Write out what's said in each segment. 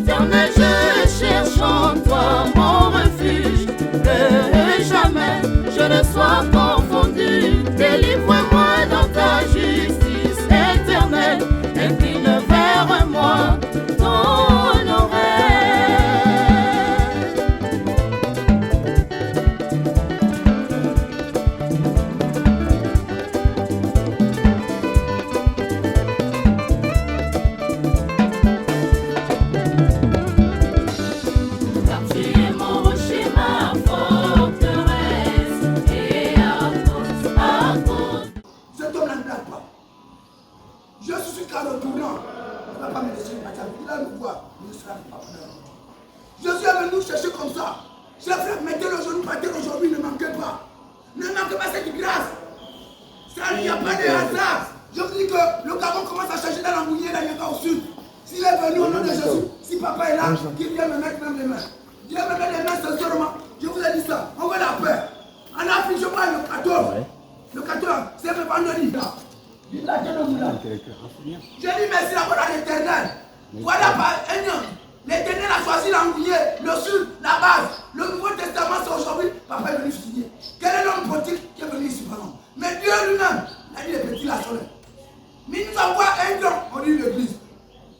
Éternel, je cherche en toi mon refuge, que jamais je ne sois confondu. Délivre-moi dans ta justice éternelle, incline vers moi ton oreille. Jésus est venu nous chercher comme ça. Chers frères, mettez le genou par terre aujourd'hui, ne manquez pas. Ne manquez pas cette grâce. Ça, il n'y a pas de hasard. Je vous dis que le Gabon commence à chercher dans la mouillée, là, il n'y a pas au sud. S'il est venu au nom de Jésus, si papa est là, qu'il vienne me mettre même les mains. Dieu me met les mains sincèrement. Je vous ai dit ça. On veut la paix. En Afrique, je parle le 14. Le 14, c'est le vendredi. Je dis merci d'abord à l'Éternel. Voilà par un an. L'Éternel a choisi l'Anguillé, le sud, la base. Le Nouveau Testament, c'est aujourd'hui. Papa est venu signer. Quel est l'homme politique qui est venu ici, pardon? Mais Dieu lui-même, il a dit les petits la soleil. Mais il nous envoie un don, on dit l'église.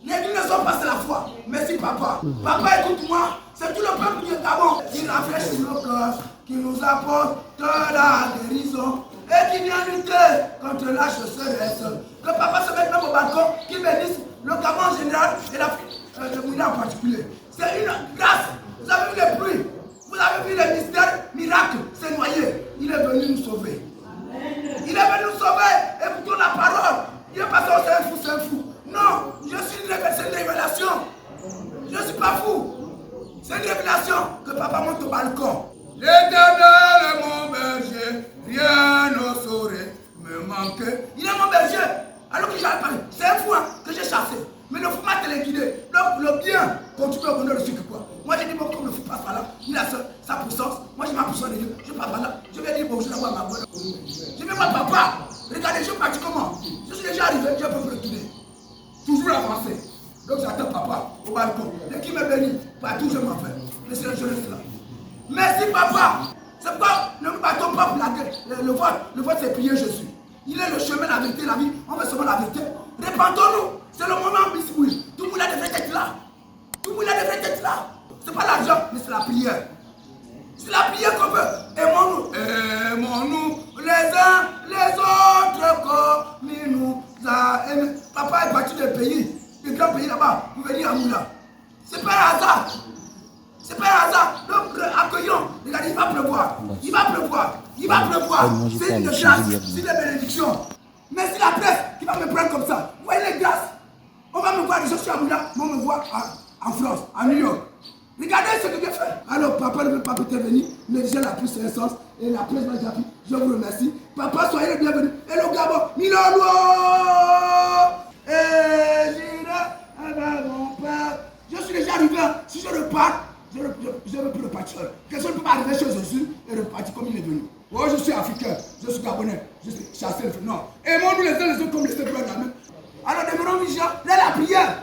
L'église ne sont pas c'est la foi. Merci papa. Papa, écoute-moi. C'est tout le peuple du Gabon qui rafraîchit nos cœurs, qui nous apporte la guérison et qui vient lutter contre la chasseresse. Que papa se mette même au balcon, qui bénisse le Gabon en général et l'Afrique, le Mouina en particulier. C'est une grâce. Vous avez vu les pluies, vous avez vu les mystères, miracles, c'est noyé. Il est venu nous sauver. Il est venu nous sauver. Écoutons la parole. Il est pas ça, c'est un fou. Non, je suis une révélation. Je ne suis pas fou. C'est une révélation que papa monte au balcon. L'Éternel est mon berger, rien ne saurait me manquer. Il est mon berger. Alors que j'avais parlé, c'est un fou hein, que j'ai chassé. Mais ne faut pas téléguider. Donc le bien continue au bonheur de ceux qui croient. Moi j'ai dit bon, comme le fou passe par là, il a sa puissance. Moi j'ai ma puissance de Dieu. Je passe par là, je vais dire bonjour à ma bonne. Je vais voir papa. Regardez, je parti comment? Je suis déjà arrivé, je peux retourner. Toujours avancer. Donc j'attends papa au balcon. Et qui me bénit, partout je m'en fais. Laissez la jeunesse là. Merci papa. C'est pourquoi ne nous battons pas pour la guerre. Le vote c'est prier Jésus. Il est le chemin, la vérité, la vie. On veut seulement la vérité. Répandons-nous. C'est le moment bisouille. Tout le monde a devrait être là. Tout le monde a devrait être là. C'est pas l'argent, mais c'est la prière. C'est la prière qu'on veut. Aimons-nous. Aimons-nous les uns les autres comme il nous a aimés. Papa est parti des pays, des grands pays là-bas, pour venir à Moula. C'est pas un hasard. C'est pas un hasard. Donc accueillons. Regardez, il va pleuvoir. Il va pleuvoir. Il va pleuvoir. C'est une grâce. C'est une bénédiction. Mais c'est la presse qui va me prendre comme ça. Vous voyez les grâces. On va me voir, je suis à Moula, mais on me voit en France, à New York. Regardez ce que j'ai fait. Alors papa ne veut pas intervenir, mais j'ai la plus essence et la presse m'a déjà pris. Je vous remercie. Papa, soyez le bienvenu. Et le Gabon, Milolo. Et j'irai avec mon père. Je suis déjà arrivé. Si je repars, je ne peux plus repartir. Quelqu'un ne peut pas arriver chez Jésus et repartir comme il est venu. Oh, je suis africain, je suis gabonais, je suis chassé. Non. Aimons-nous les uns les autres comme les frères dans la main. Alors demeurons vigilants, là la prière.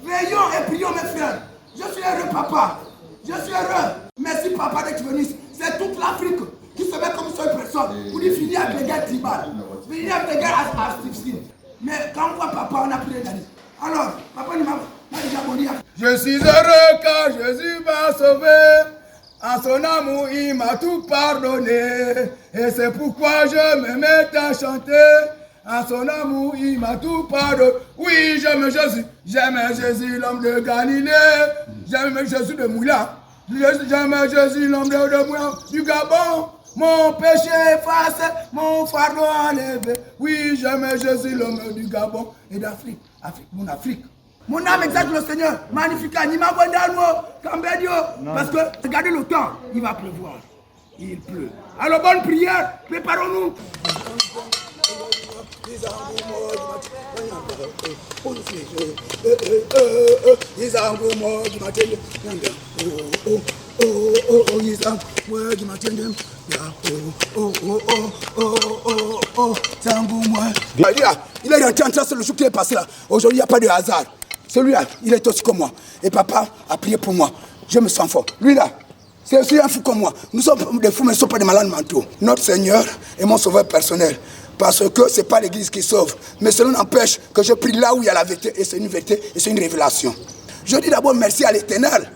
Veillons et prions mes frères. Je suis heureux papa. Je suis heureux. Merci papa d'être venu. C'est toute l'Afrique qui se met comme seule personne pour finir avec les guerres tribales. Finir avec les guerres artificielles. Mais quand on voit papa, on a pris les années. Alors, papa m'a déjà bonné. Je suis heureux car Jésus m'a sauvé. En son amour, il m'a tout pardonné. Et c'est pourquoi je me mets à chanter. En son amour, il m'a tout pardonné. Oui, j'aime Jésus, l'homme de Galilée. J'aime Jésus de Moula. J'aime Jésus, l'homme de Moula, du Gabon. Mon péché effacé, mon fardeau enlevé. Oui, j'aime Jésus, l'homme du Gabon et d'Afrique. Mon Afrique. Mon âme exalte le Seigneur. Magnifique. Nima Wendano, Cambédio. Parce que, regardez le temps, il va pleuvoir. Il pleut. Alors, bonne prière. Préparons-nous. Il est rentré en train, c'est le jour qui est passé là. Aujourd'hui, il n'y a pas de hasard. Celui-là, il est aussi comme moi. Et papa a prié pour moi. Je me sens fort. Lui là, c'est aussi un fou comme moi. Nous sommes des fous, mais nous ne sommes pas des malades mentaux. Notre Seigneur est mon sauveur personnel. Parce que ce n'est pas l'église qui sauve. Mais cela n'empêche que je prie là où il y a la vérité. Et c'est une vérité et c'est une révélation. Je dis d'abord merci à l'Éternel.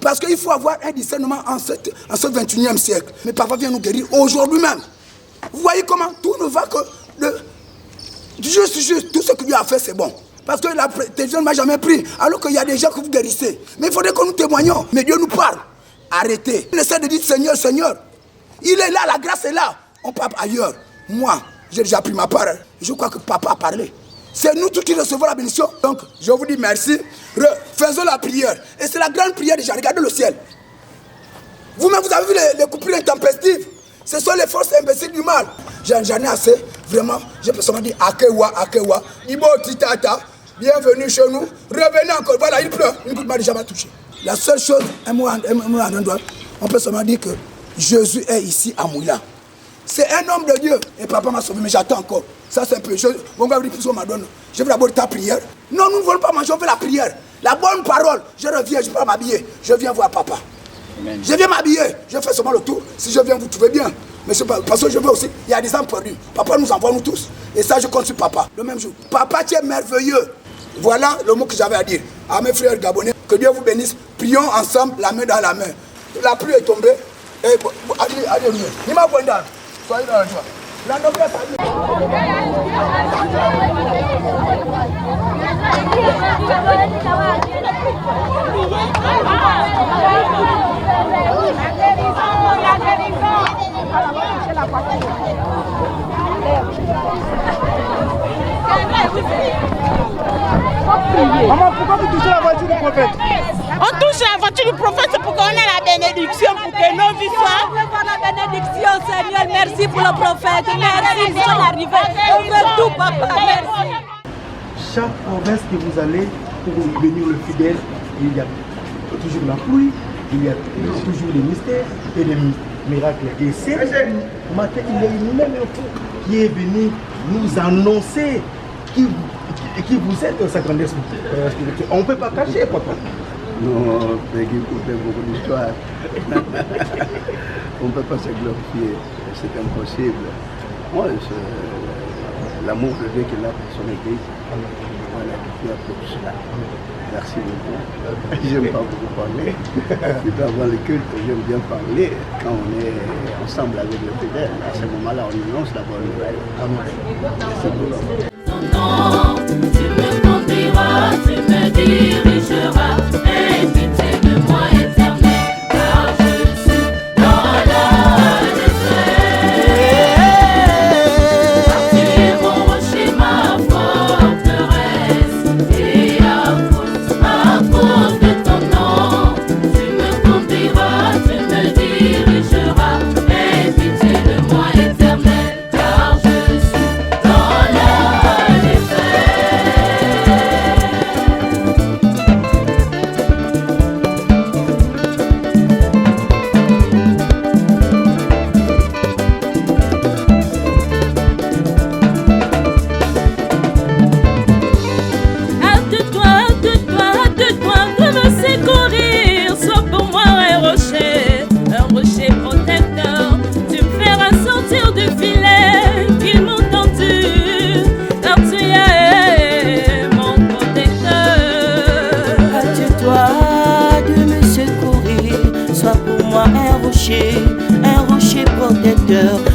Parce qu'il faut avoir un discernement en ce 21e siècle. Mais papa vient nous guérir aujourd'hui même. Vous voyez comment tout ne va que juste, tout ce que Dieu a fait, c'est bon. Parce que la télévision ne m'a jamais pris, alors qu'il y a des gens que vous guérissez. Mais il faudrait que nous témoignions. Mais Dieu nous parle. Arrêtez. Il essaie de dire Seigneur, Seigneur. Il est là, la grâce est là. On part ailleurs. Moi, j'ai déjà pris ma part. Je crois que papa a parlé. C'est nous tous qui recevons la bénédiction. Donc, je vous dis merci. Faisons la prière. Et c'est la grande prière déjà. Regardez le ciel. Vous-même, vous avez vu les coupures intempestives. Ce sont les forces imbéciles du mal. J'en ai assez. Vraiment, j'ai personnellement dit Akewa, Akewa. Ibo Titata. Bienvenue chez nous. Revenez encore. Voilà, il pleut. Une goutte m'a déjà touché. La seule chose, on peut seulement dire que Jésus est ici à Mouila. C'est un homme de Dieu. Et papa m'a sauvé, mais j'attends encore. Ça, c'est un peu. Mon gars, je veux d'abord ta prière. Non, nous ne voulons pas manger, on veut la prière. La bonne parole. Je reviens, je ne peux pas m'habiller. Je viens voir papa. Amen. Je viens m'habiller. Je fais seulement le tour. Si je viens, vous trouvez bien. Mais parce que je veux aussi, il y a des âmes perdues. Papa nous envoie nous tous. Et ça, je compte sur papa. Le même jour. Papa, tu es merveilleux. Voilà le mot que j'avais à dire. À mes frères gabonais, que Dieu vous bénisse. Prions ensemble, la main dans la main. La pluie est tombée. Et allez, Nima Gwenda, soyez dans la joie. La noblesse a Maman, pourquoi vous touchez la voiture du prophète? On touche la voiture du prophète pour qu'on ait la bénédiction, pour que nos vies soient. On veut voir la bénédiction, Seigneur. Merci pour le prophète. Merci pour son arrivée. On veut tout, papa. Merci. Chaque province que vous allez pour bénir le fidèle, il y a toujours la pluie, il y a toujours des mystères et des miracles. Et c'est matin, il y a une même info qui est venue nous annoncer qui vous êtes au sacrement spirituel. On ne peut pas cacher, papa. Non, c'est beaucoup d'histoires. On ne peut pas se glorifier, c'est impossible. Moi, l'amour de Dieu qu'il a pour son église, on a fait pour cela. Merci beaucoup. J'aime pas beaucoup parler. Puis avant le culte, j'aime bien parler quand on est ensemble avec le fidèle. À ce moment-là, on annonce la bonne nouvelle. Merci beaucoup. Tu me conduiras, tu me dirigeras, et pitié de moi éternel, car je suis dans la détresse. Tu es mon rocher, ma forteresse, et à cause de ton nom, tu me conduiras, tu me dirigeras, et pitié de moi éternel, car je suis dans la détresse.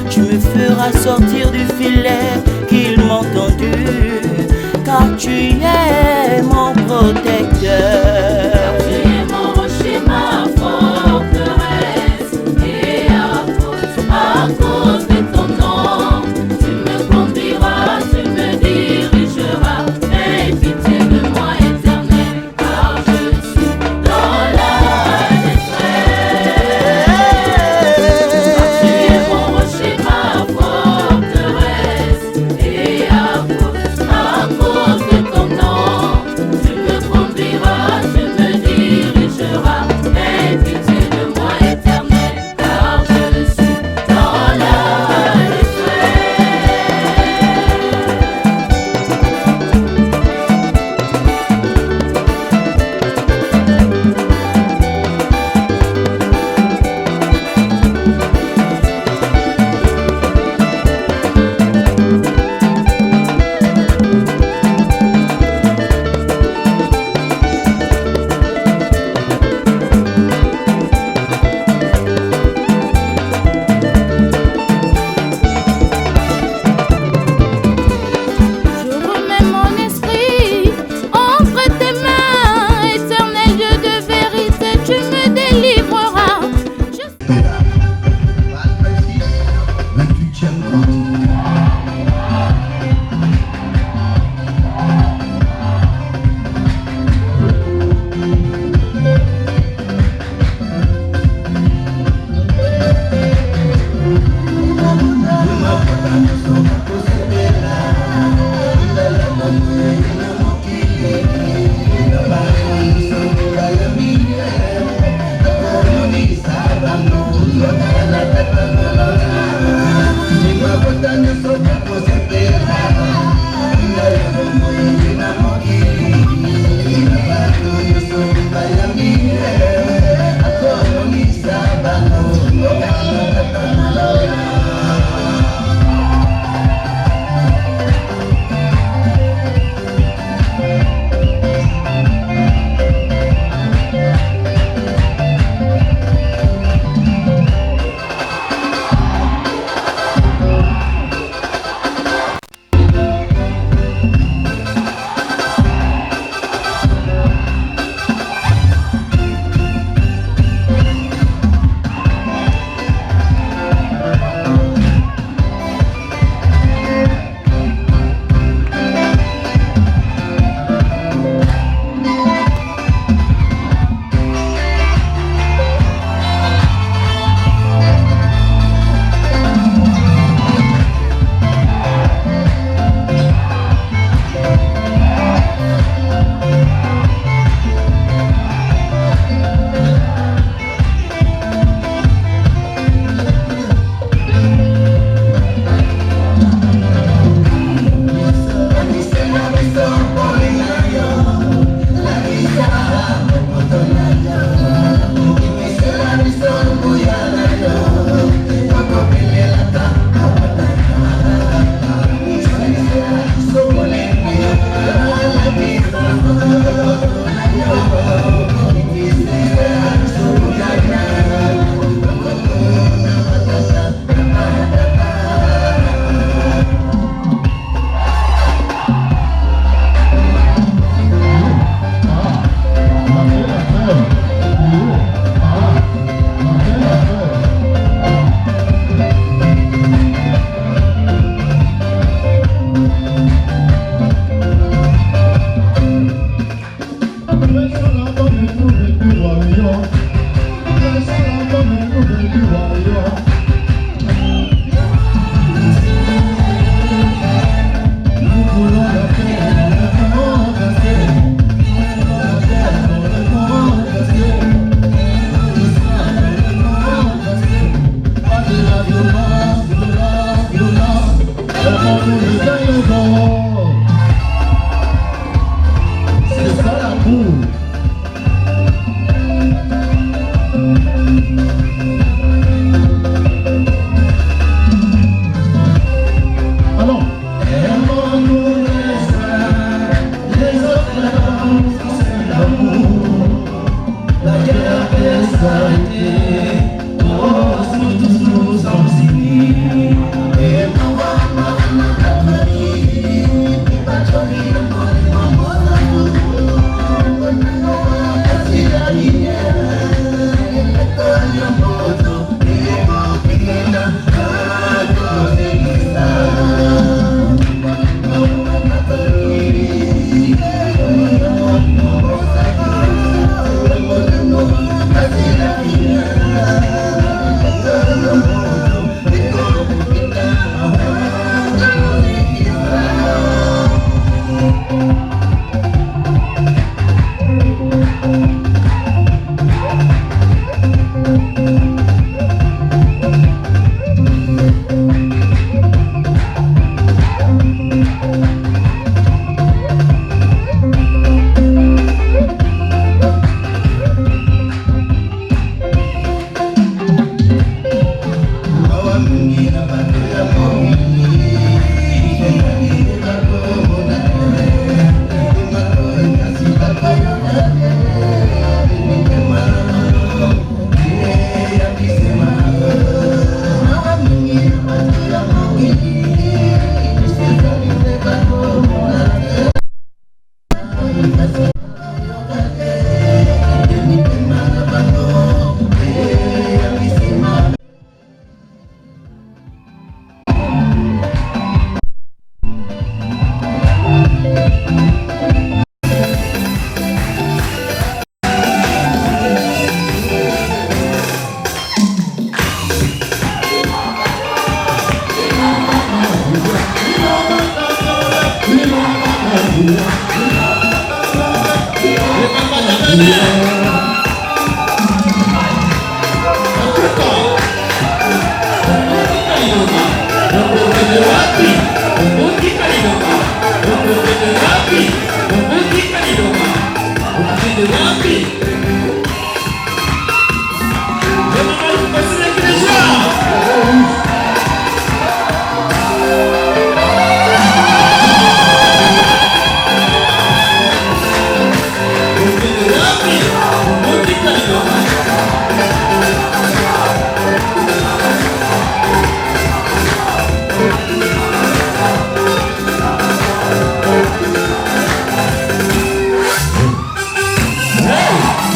Tu me feras sortir du filet qu'ils m'ont tendu, car tu es mon protecteur. Car tu es mon rocher, ma forteresse, et à cause de ton nom, tu me conduiras, tu me dirigeras, et pitié de moi éternel, car je suis dans la détresse. Car tu es mon rocher, ma forteresse, et à cause de ton nom, Hey!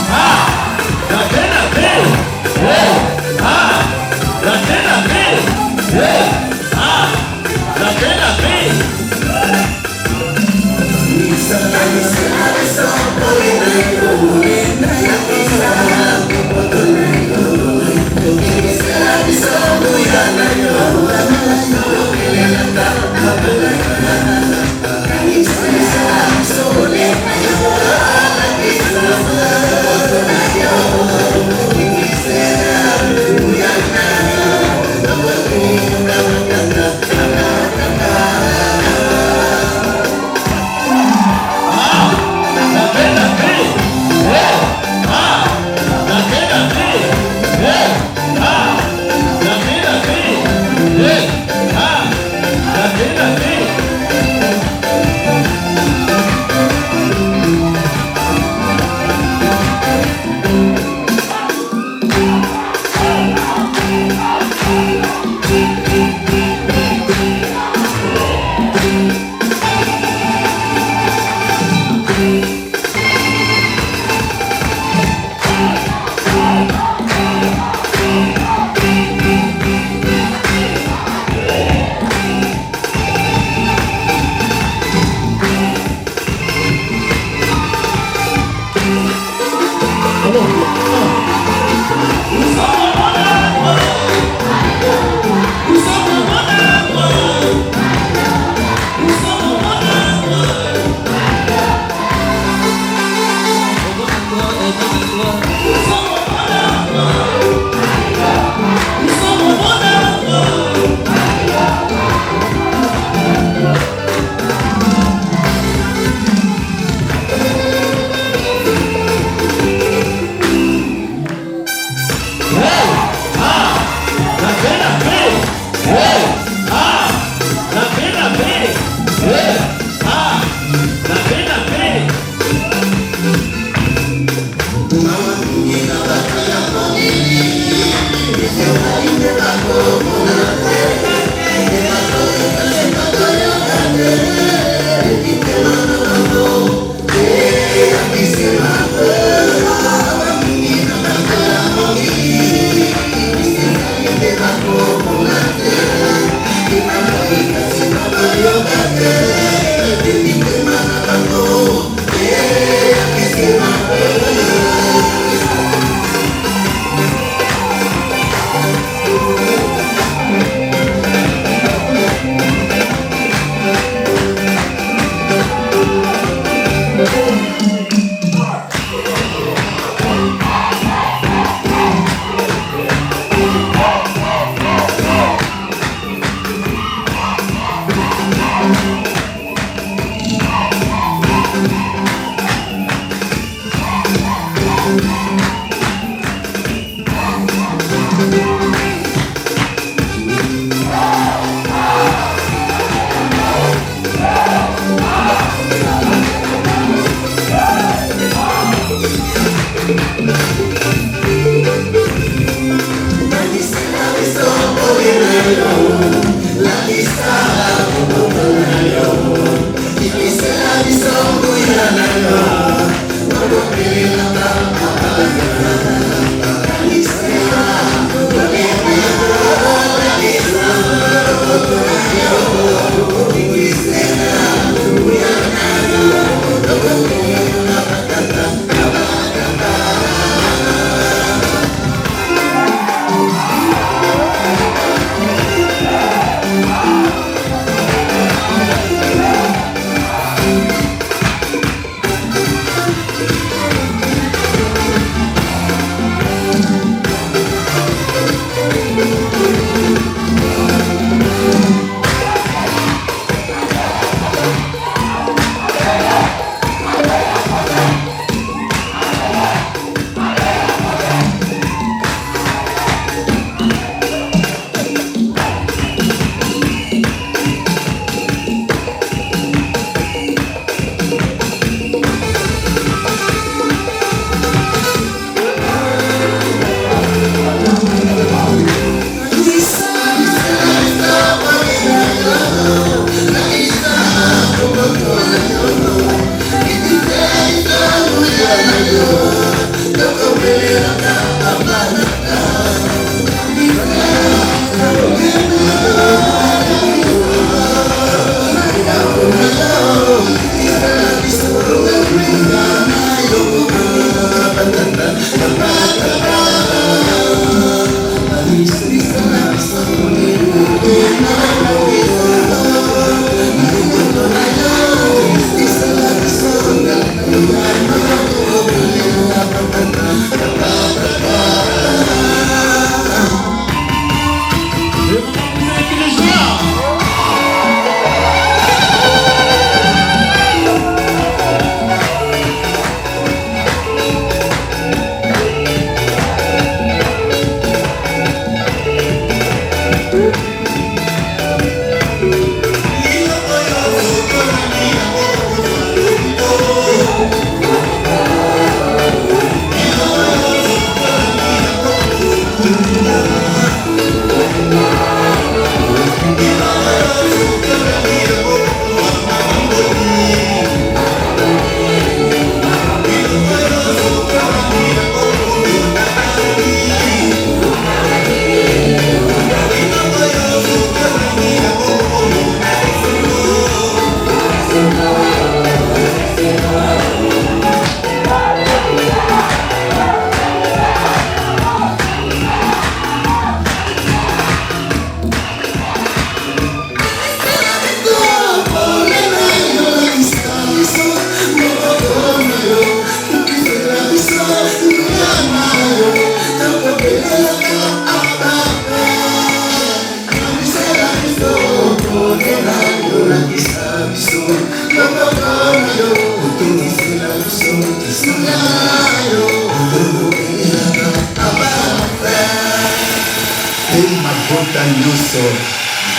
mabota nyonso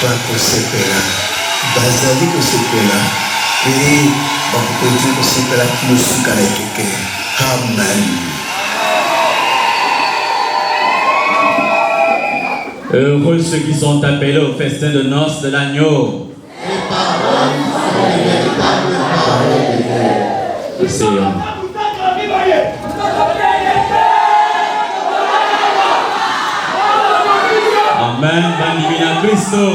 bakosepela bazali kosepela mpe bakokontinue kosepela kino suka na ekeke. Amen. Heureux ceux qui sont appelés au festin de noces de l'agneau. Ces paroles sont les véritables paroles de Dieu. Essayons. Amen, famille de Christo.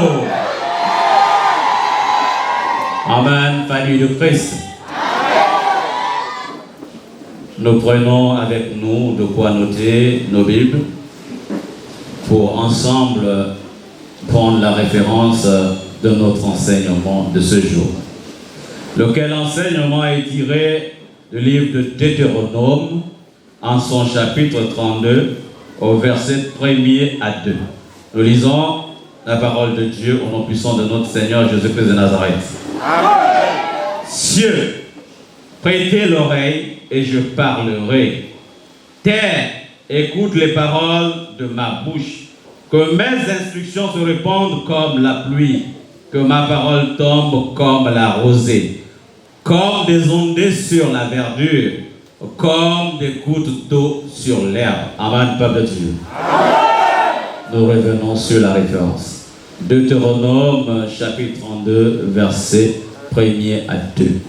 Amen, famille de Christ. Nous prenons avec nous de quoi noter nos Bibles pour ensemble prendre la référence de notre enseignement de ce jour. Lequel enseignement est tiré du livre de Deutéronome en son chapitre 32 au verset 1er à 2. Nous lisons la parole de Dieu au nom puissant de notre Seigneur Jésus-Christ de Nazareth. Amen. Cieux, prêtez l'oreille et je parlerai. Terre, écoute les paroles de ma bouche. Que mes instructions se répandent comme la pluie. Que ma parole tombe comme la rosée. Comme des ondées sur la verdure. Comme des gouttes d'eau sur l'herbe. Amen, peuple de Dieu. Amen. Nous revenons sur la référence. Deutéronome, chapitre 32, verset 1er à 2.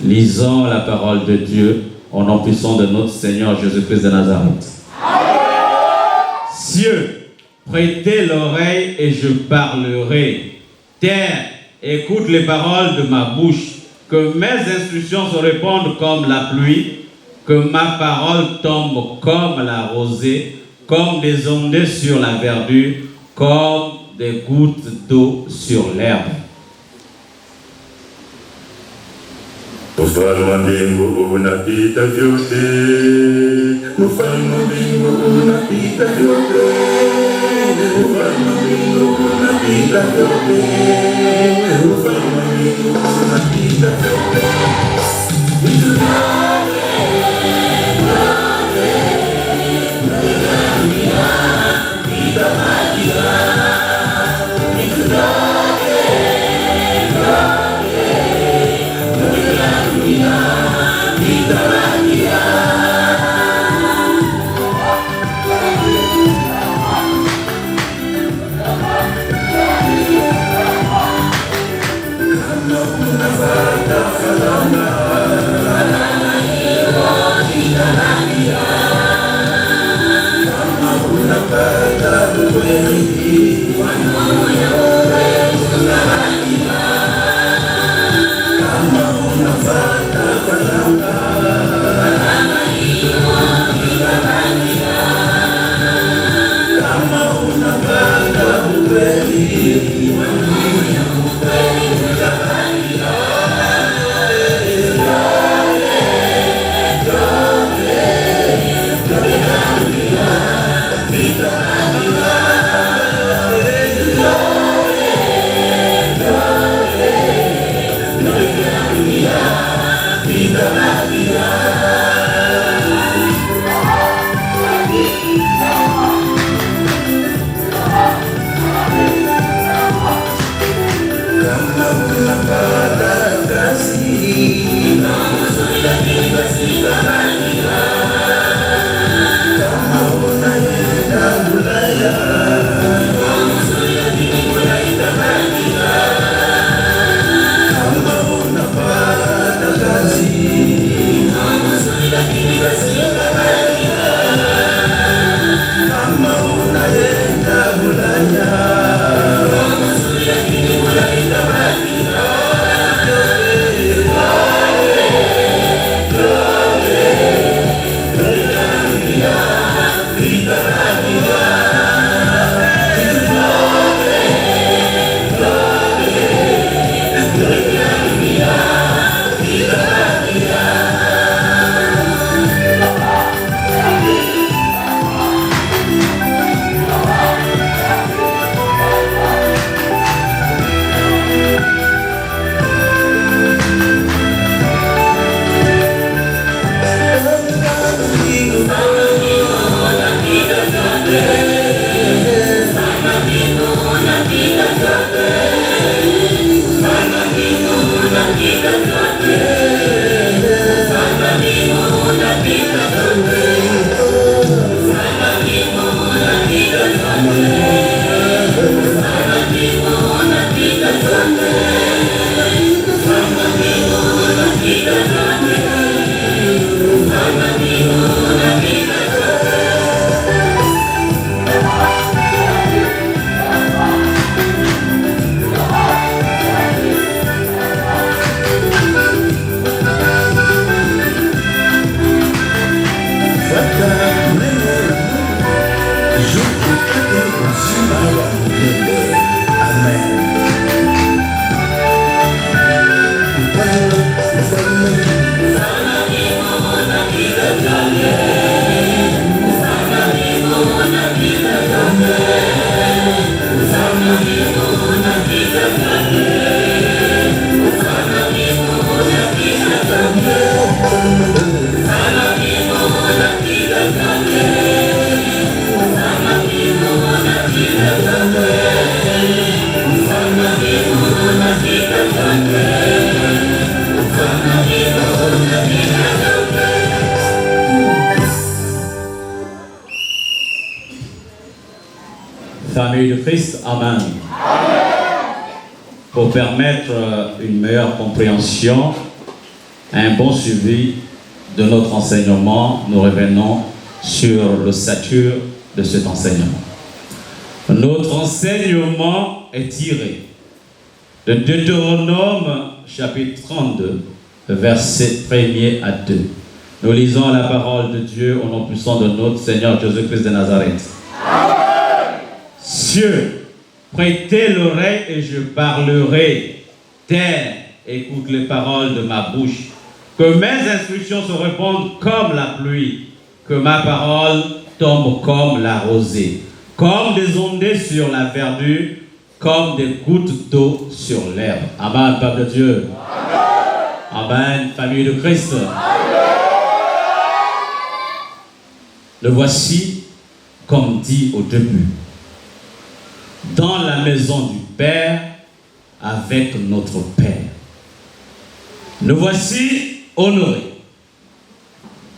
Lisons la parole de Dieu au nom puissant de notre Seigneur Jésus-Christ de Nazareth. Cieux, prêtez l'oreille et je parlerai. Terre, écoute les paroles de ma bouche. Que mes instructions se répandent comme la pluie. Que ma parole tombe comme la rosée. Comme des ondées sur la verdure. Comme des gouttes d'eau sur l'herbe. Ufalme wa mbingu unapita vyote, ufalme wa mbingu unapita vyote, ufalme wa mbingu unapita vyote, ufalme wa mbingu unapita vyote. Famille de Christ, Amen. Pour permettre une meilleure compréhension, un bon suivi de notre enseignement, nous revenons sur le statut de cet enseignement. Notre enseignement est tiré de Deutéronome chapitre 32, versets 1er à 2. Nous lisons la parole de Dieu au nom puissant de notre Seigneur Jésus-Christ de Nazareth. Cieux, prêtez l'oreille et je parlerai. Terre, écoute les paroles de ma bouche. Que mes instructions se répandent comme la pluie. Que ma parole tombe comme la rosée. Comme des ondées sur la verdure. Comme des gouttes d'eau sur l'herbe. Amen, peuple de Dieu. Amen, famille de Christ. Le voici, comme dit au début. Dans la maison du Père, avec notre Père. Nous voici honorés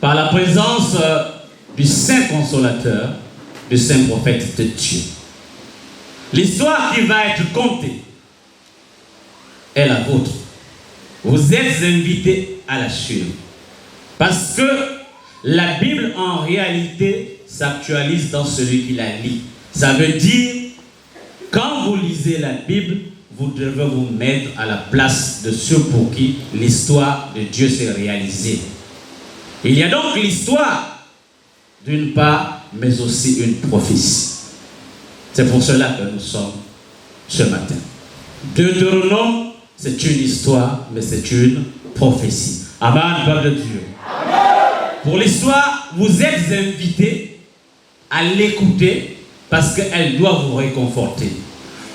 par la présence du Saint Consolateur, du Saint Prophète de Dieu. L'histoire qui va être contée est la vôtre. Vous êtes invités à la suivre. Parce que la Bible, en réalité, s'actualise dans celui qui la lit. Ça veut dire, quand vous lisez la Bible, vous devez vous mettre à la place de ceux pour qui l'histoire de Dieu s'est réalisée. Il y a donc l'histoire, d'une part, mais aussi une prophétie. C'est pour cela que nous sommes ce matin. Deutéronome, c'est une histoire, mais c'est une prophétie. Amen, peuple de Dieu. Amen. Pour l'histoire, vous êtes invités à l'écouter parce qu'elle doit vous réconforter.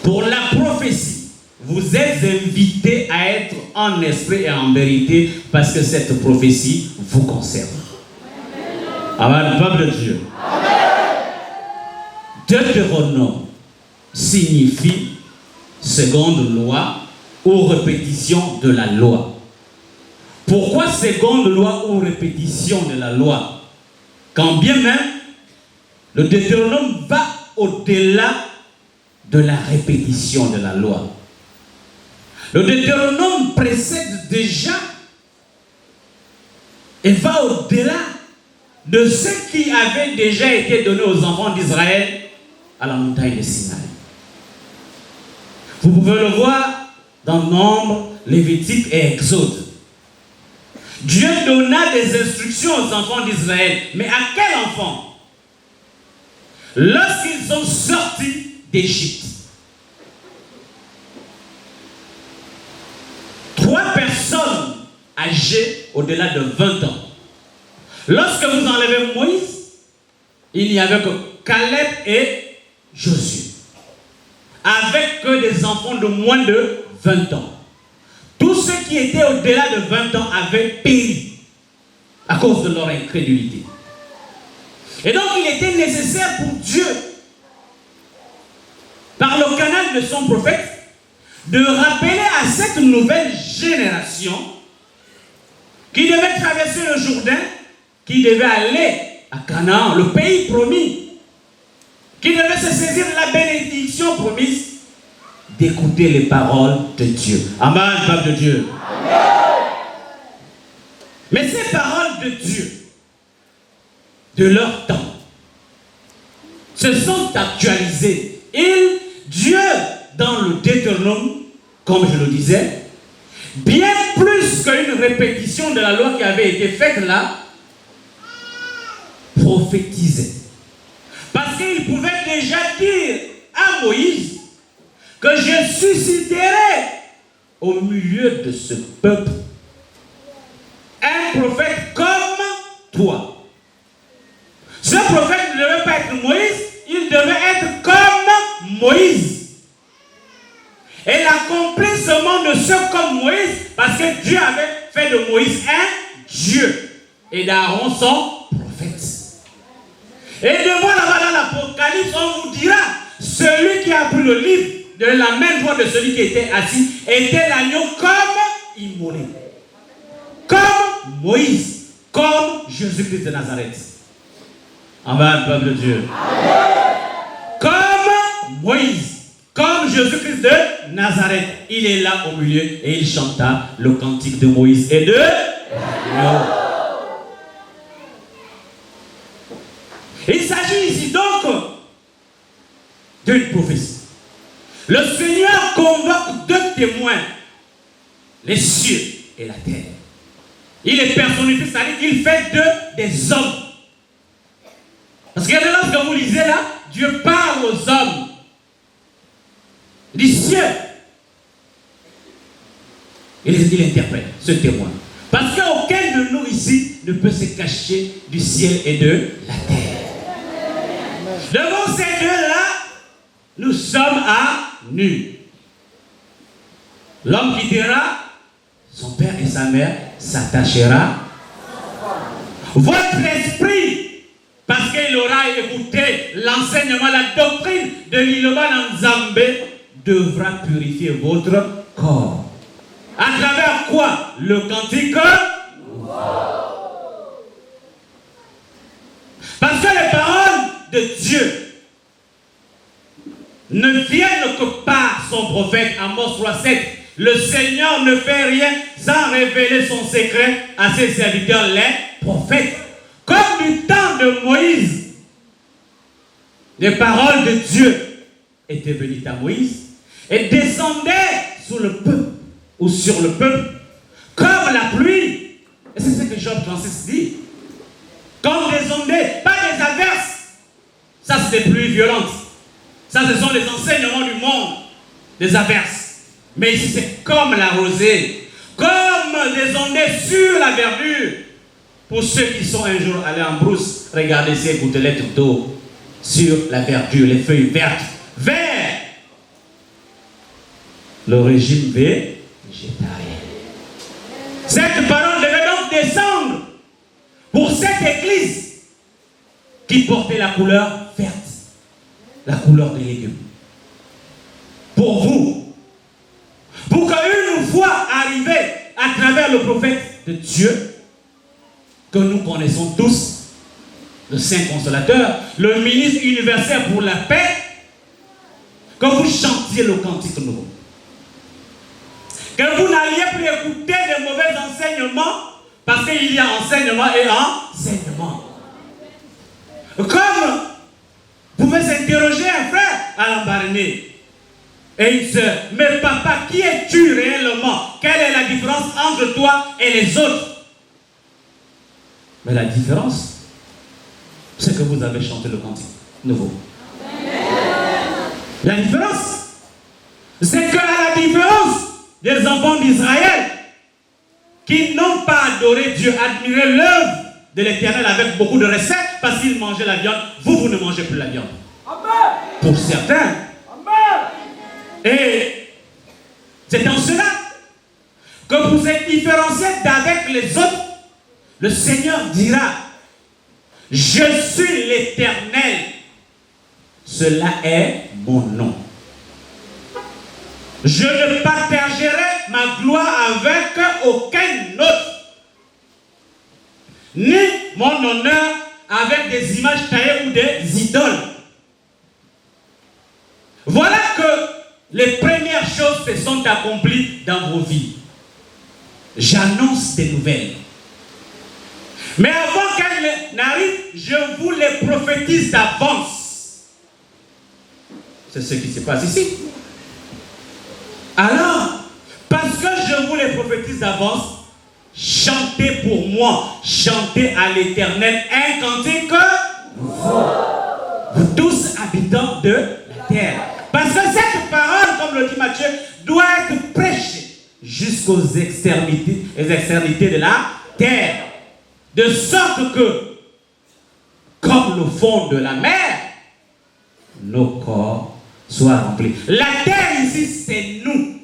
Pour la prophétie, vous êtes invités à être en esprit et en vérité parce que cette prophétie vous concerne. Amen, peuple de Dieu. Amen. Deutéronome signifie seconde loi ou répétition de la loi. Pourquoi seconde loi ou répétition de la loi? Quand bien même le Deutéronome va au-delà de la répétition de la loi. Le Deutéronome précède déjà et va au-delà de ce qui avait déjà été donné aux enfants d'Israël à la montagne de Sinaï. Vous pouvez le voir dans Nombre, Lévitique et Exode. Dieu donna des instructions aux enfants d'Israël. Mais à quel enfant? Lorsqu'ils sont sortis d'Égypte. 3 personnes âgées au-delà de 20 ans. Lorsque vous enlevez Moïse, il n'y avait que Caleb et Josué. Avec que des enfants de moins de 20 ans. Tous ceux qui étaient au-delà de 20 ans avaient péri à cause de leur incrédulité. Et donc il était nécessaire pour Dieu, par le canal de son prophète, de rappeler à cette nouvelle génération qui devait traverser le Jourdain, qui devait aller à Canaan, le pays promis, qui devait se saisir de la bénédiction promise, d'écouter les paroles de Dieu. Amen, peuple de Dieu. Amen. Mais ces paroles de Dieu, de leur temps, se sont actualisées. Dieu, dans le Deutéronome, comme je le disais, bien plus qu'une répétition de la loi qui avait été faite là, prophétisait. Parce qu'il pouvait déjà dire à Moïse que je susciterai au milieu de ce peuple un prophète comme toi. Ce prophète ne devait pas être Moïse, il devait être comme Moïse. Et l'accomplit seulement de ce comme Moïse, parce que Dieu avait fait de Moïse un Dieu et d'Aaron son prophète. Et devant là-bas dans l'Apocalypse, on vous dira, celui qui a pris le livre de la même voix de celui qui était assis était l'agneau comme immolé. Comme Moïse, comme Jésus-Christ de Nazareth. Amen, peuple de Dieu. Comme Moïse, comme Jésus-Christ de Nazareth. Il est là au milieu et il chanta le cantique de Moïse et de l'agneau. Il s'agit ici donc d'une prophétie. Le Seigneur convoque deux témoins, les cieux et la terre. Il est personnifié, c'est-à-dire qu'il fait d'eux des hommes. Parce que lorsque vous lisez là, Dieu parle aux hommes du ciel. Il interprète ce témoin. Parce qu'aucun de nous ici ne peut se cacher du ciel et de la terre. Devant ces deux-là, nous sommes à nu. L'homme qui dira, son père et sa mère s'attachera. Votre esprit, parce qu'il aura écouté l'enseignement, la doctrine de l'Iloba Nzambé, devra purifier votre corps. À travers quoi? Le cantique. Parce que les paroles de Dieu ne viennent que par son prophète. Amos 3:7. Le Seigneur ne fait rien sans révéler son secret à ses serviteurs, les prophètes. Comme du temps de Moïse, les paroles de Dieu étaient venues à Moïse et descendaient sur le peuple ou sur le peuple comme la pluie. Et c'est ce que Job 36 dit. Comme des ondées, pas des averses. Ça, c'est des pluies violentes. Ça, ce sont les enseignements du monde, des averses. Mais ici, c'est comme la rosée, comme des ondées sur la verdure. Pour ceux qui sont un jour allés en brousse, regardez ces gouttelettes d'eau sur la verdure, les feuilles vertes, verts. Le régime végétarien. Cette parole devait donc descendre pour cette église qui portait la couleur verte, la couleur des légumes. Pour vous, pour qu'une fois arrivé à travers le prophète de Dieu, que nous connaissons tous, le Saint Consolateur, le ministre universel pour la paix, que vous chantiez le cantique nouveau. Que vous n'alliez plus écouter de mauvais enseignements, parce qu'il y a enseignement et enseignement. Comme vous pouvez s'interroger un frère à l'embarrané et une sœur, mais papa, qui es-tu réellement? Quelle est la différence entre toi et les autres? Mais la différence, c'est que vous avez chanté le cantique nouveau. La différence, c'est qu'à la différence des enfants d'Israël qui n'ont pas adoré Dieu, admiré l'œuvre de l'Éternel avec beaucoup de respect parce qu'ils mangeaient la viande, vous ne mangez plus la viande. Pour certains. Et c'est en cela que vous êtes différenciés d'avec les autres. Le Seigneur dira, je suis l'Éternel. Cela est mon nom. Je ne partagerai ma gloire avec aucun autre, ni mon honneur avec des images taillées ou des idoles. Voilà que les premières choses se sont accomplies dans vos vies. J'annonce des nouvelles. Mais avant qu'elles n'arrivent, je vous les prophétise d'avance. C'est ce qui se passe ici. Alors, parce que je vous les prophétise d'avance, chantez pour moi, chantez à l'Éternel un cantique. Vous tous habitants de la terre. Parce que cette parole, comme le dit Matthieu, doit être prêchée jusqu'aux extrémités de la terre. De sorte que, comme le fond de la mer, nos corps soient remplis. La terre ici, c'est nous.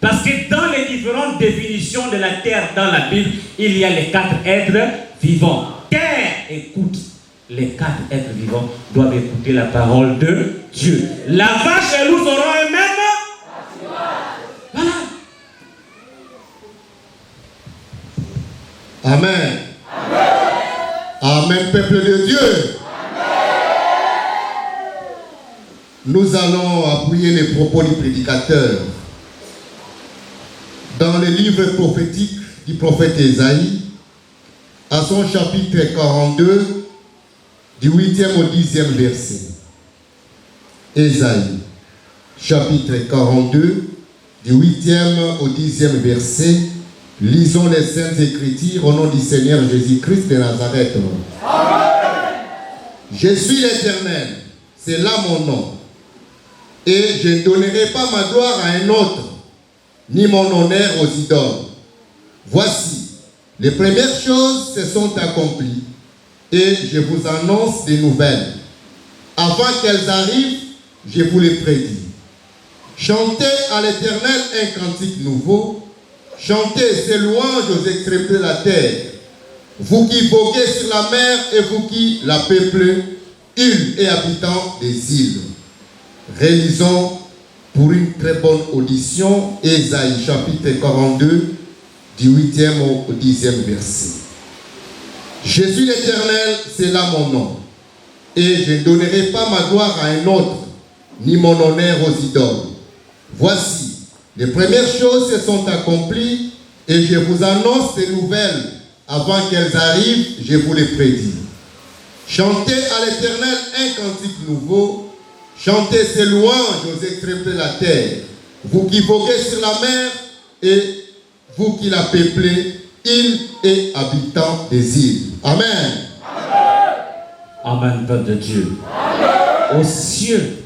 Parce que dans les différentes définitions de la terre dans la Bible, il y a les 4 êtres vivants. Terre, écoute. Les 4 êtres vivants doivent écouter la parole de Dieu. La vache et l'ours auront eux-mêmes. Voilà. Amen. Amen, peuple de Dieu. Nous allons appuyer les propos du prédicateur. Dans le livre prophétique du prophète Ésaïe, à son chapitre 42, du 8e au 10e verset. Ésaïe, chapitre 42, du 8e au 10e verset. Lisons les Saintes Écritures au nom du Seigneur Jésus-Christ de Nazareth. Amen. Je suis l'Éternel, c'est là mon nom. Et je ne donnerai pas ma gloire à un autre, ni mon honneur aux idoles. Voici, les premières choses se sont accomplies, et je vous annonce des nouvelles. Avant qu'elles arrivent, je vous les prédis. Chantez à l'Éternel un cantique nouveau. Chantez ses louanges aux extrémités de la terre. Vous qui voguez sur la mer et vous qui la peuplez, îles et habitants des îles. Réalisons pour une très bonne audition Ésaïe chapitre 42 du 8e au 10e verset. Je suis l'Éternel, c'est là mon nom. Et je ne donnerai pas ma gloire à un autre, ni mon honneur aux idoles. Voici, les premières choses se sont accomplies et je vous annonce des nouvelles. Avant qu'elles arrivent, je vous les prédis. Chantez à l'Éternel un cantique nouveau. Chantez ses louanges aux extrémités de la terre. Vous qui voguez sur la mer et vous qui la peuplez, îles et habitants des îles. Amen. Amen, peuple de Dieu. Amen. Aux cieux,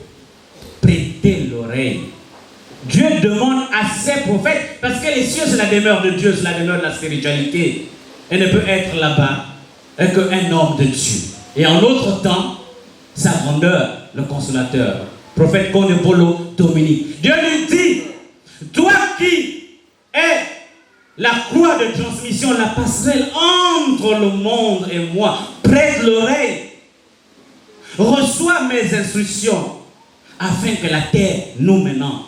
prêtez l'oreille. Dieu demande à ses prophètes, parce que les cieux c'est la demeure de Dieu, c'est la demeure de la spiritualité. Elle ne peut être là-bas qu'un homme de Dieu. Et en autre temps, sa grandeur, le consolateur, prophète Conepolo Dominique. Dieu lui dit, toi qui es la croix de transmission, la passerelle entre le monde et moi, prête l'oreille, reçois mes instructions, afin que la terre, nous maintenant,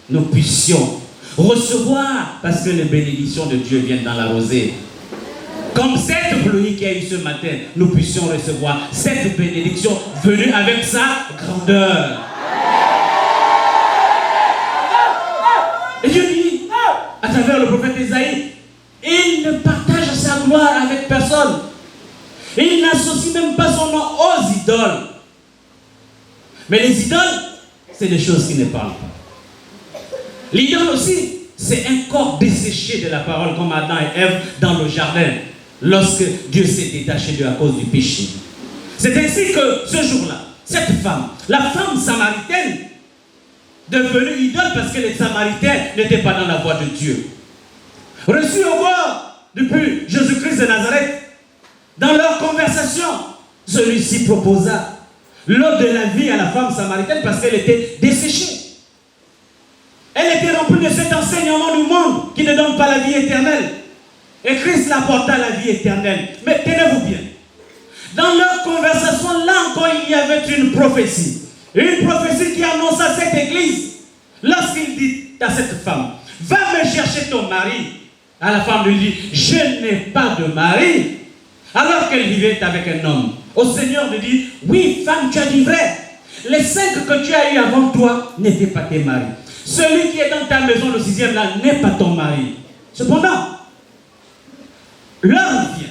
nous puissions recevoir, parce que les bénédictions de Dieu viennent dans la rosée. Comme cette pluie qu'il y a eu ce matin, nous puissions recevoir cette bénédiction venue avec sa grandeur. Et Dieu dit, à travers le prophète Ésaïe, il ne partage sa gloire avec personne. Il n'associe même pas son nom aux idoles. Mais les idoles, c'est des choses qui ne parlent pas. L'idole aussi, c'est un corps desséché de la parole, comme Adam et Ève dans le jardin, lorsque Dieu s'est détaché d'eux à cause du péché. C'est ainsi que ce jour-là, cette femme, la femme samaritaine, devenue idole parce que les Samaritains n'étaient pas dans la voie de Dieu, reçue au bord depuis Jésus-Christ de Nazareth, dans leur conversation, celui-ci proposa l'eau de la vie à la femme samaritaine parce qu'elle était desséchée. Elle était remplie de cet enseignement du monde qui ne donne pas la vie éternelle. Et Christ l'apporta la vie éternelle. Mais tenez-vous bien. Dans leur conversation, là encore, il y avait une prophétie. Une prophétie qui annonça cette église. Lorsqu'il dit à cette femme, va me chercher ton mari. À la femme lui dit, je n'ai pas de mari. Alors qu'elle vivait avec un homme. Au Seigneur lui dit, oui femme, tu as dit vrai. Les 5 que tu as eu avant toi n'étaient pas tes maris. Celui qui est dans ta maison, le 6e là, n'est pas ton mari. Cependant, l'heure vient.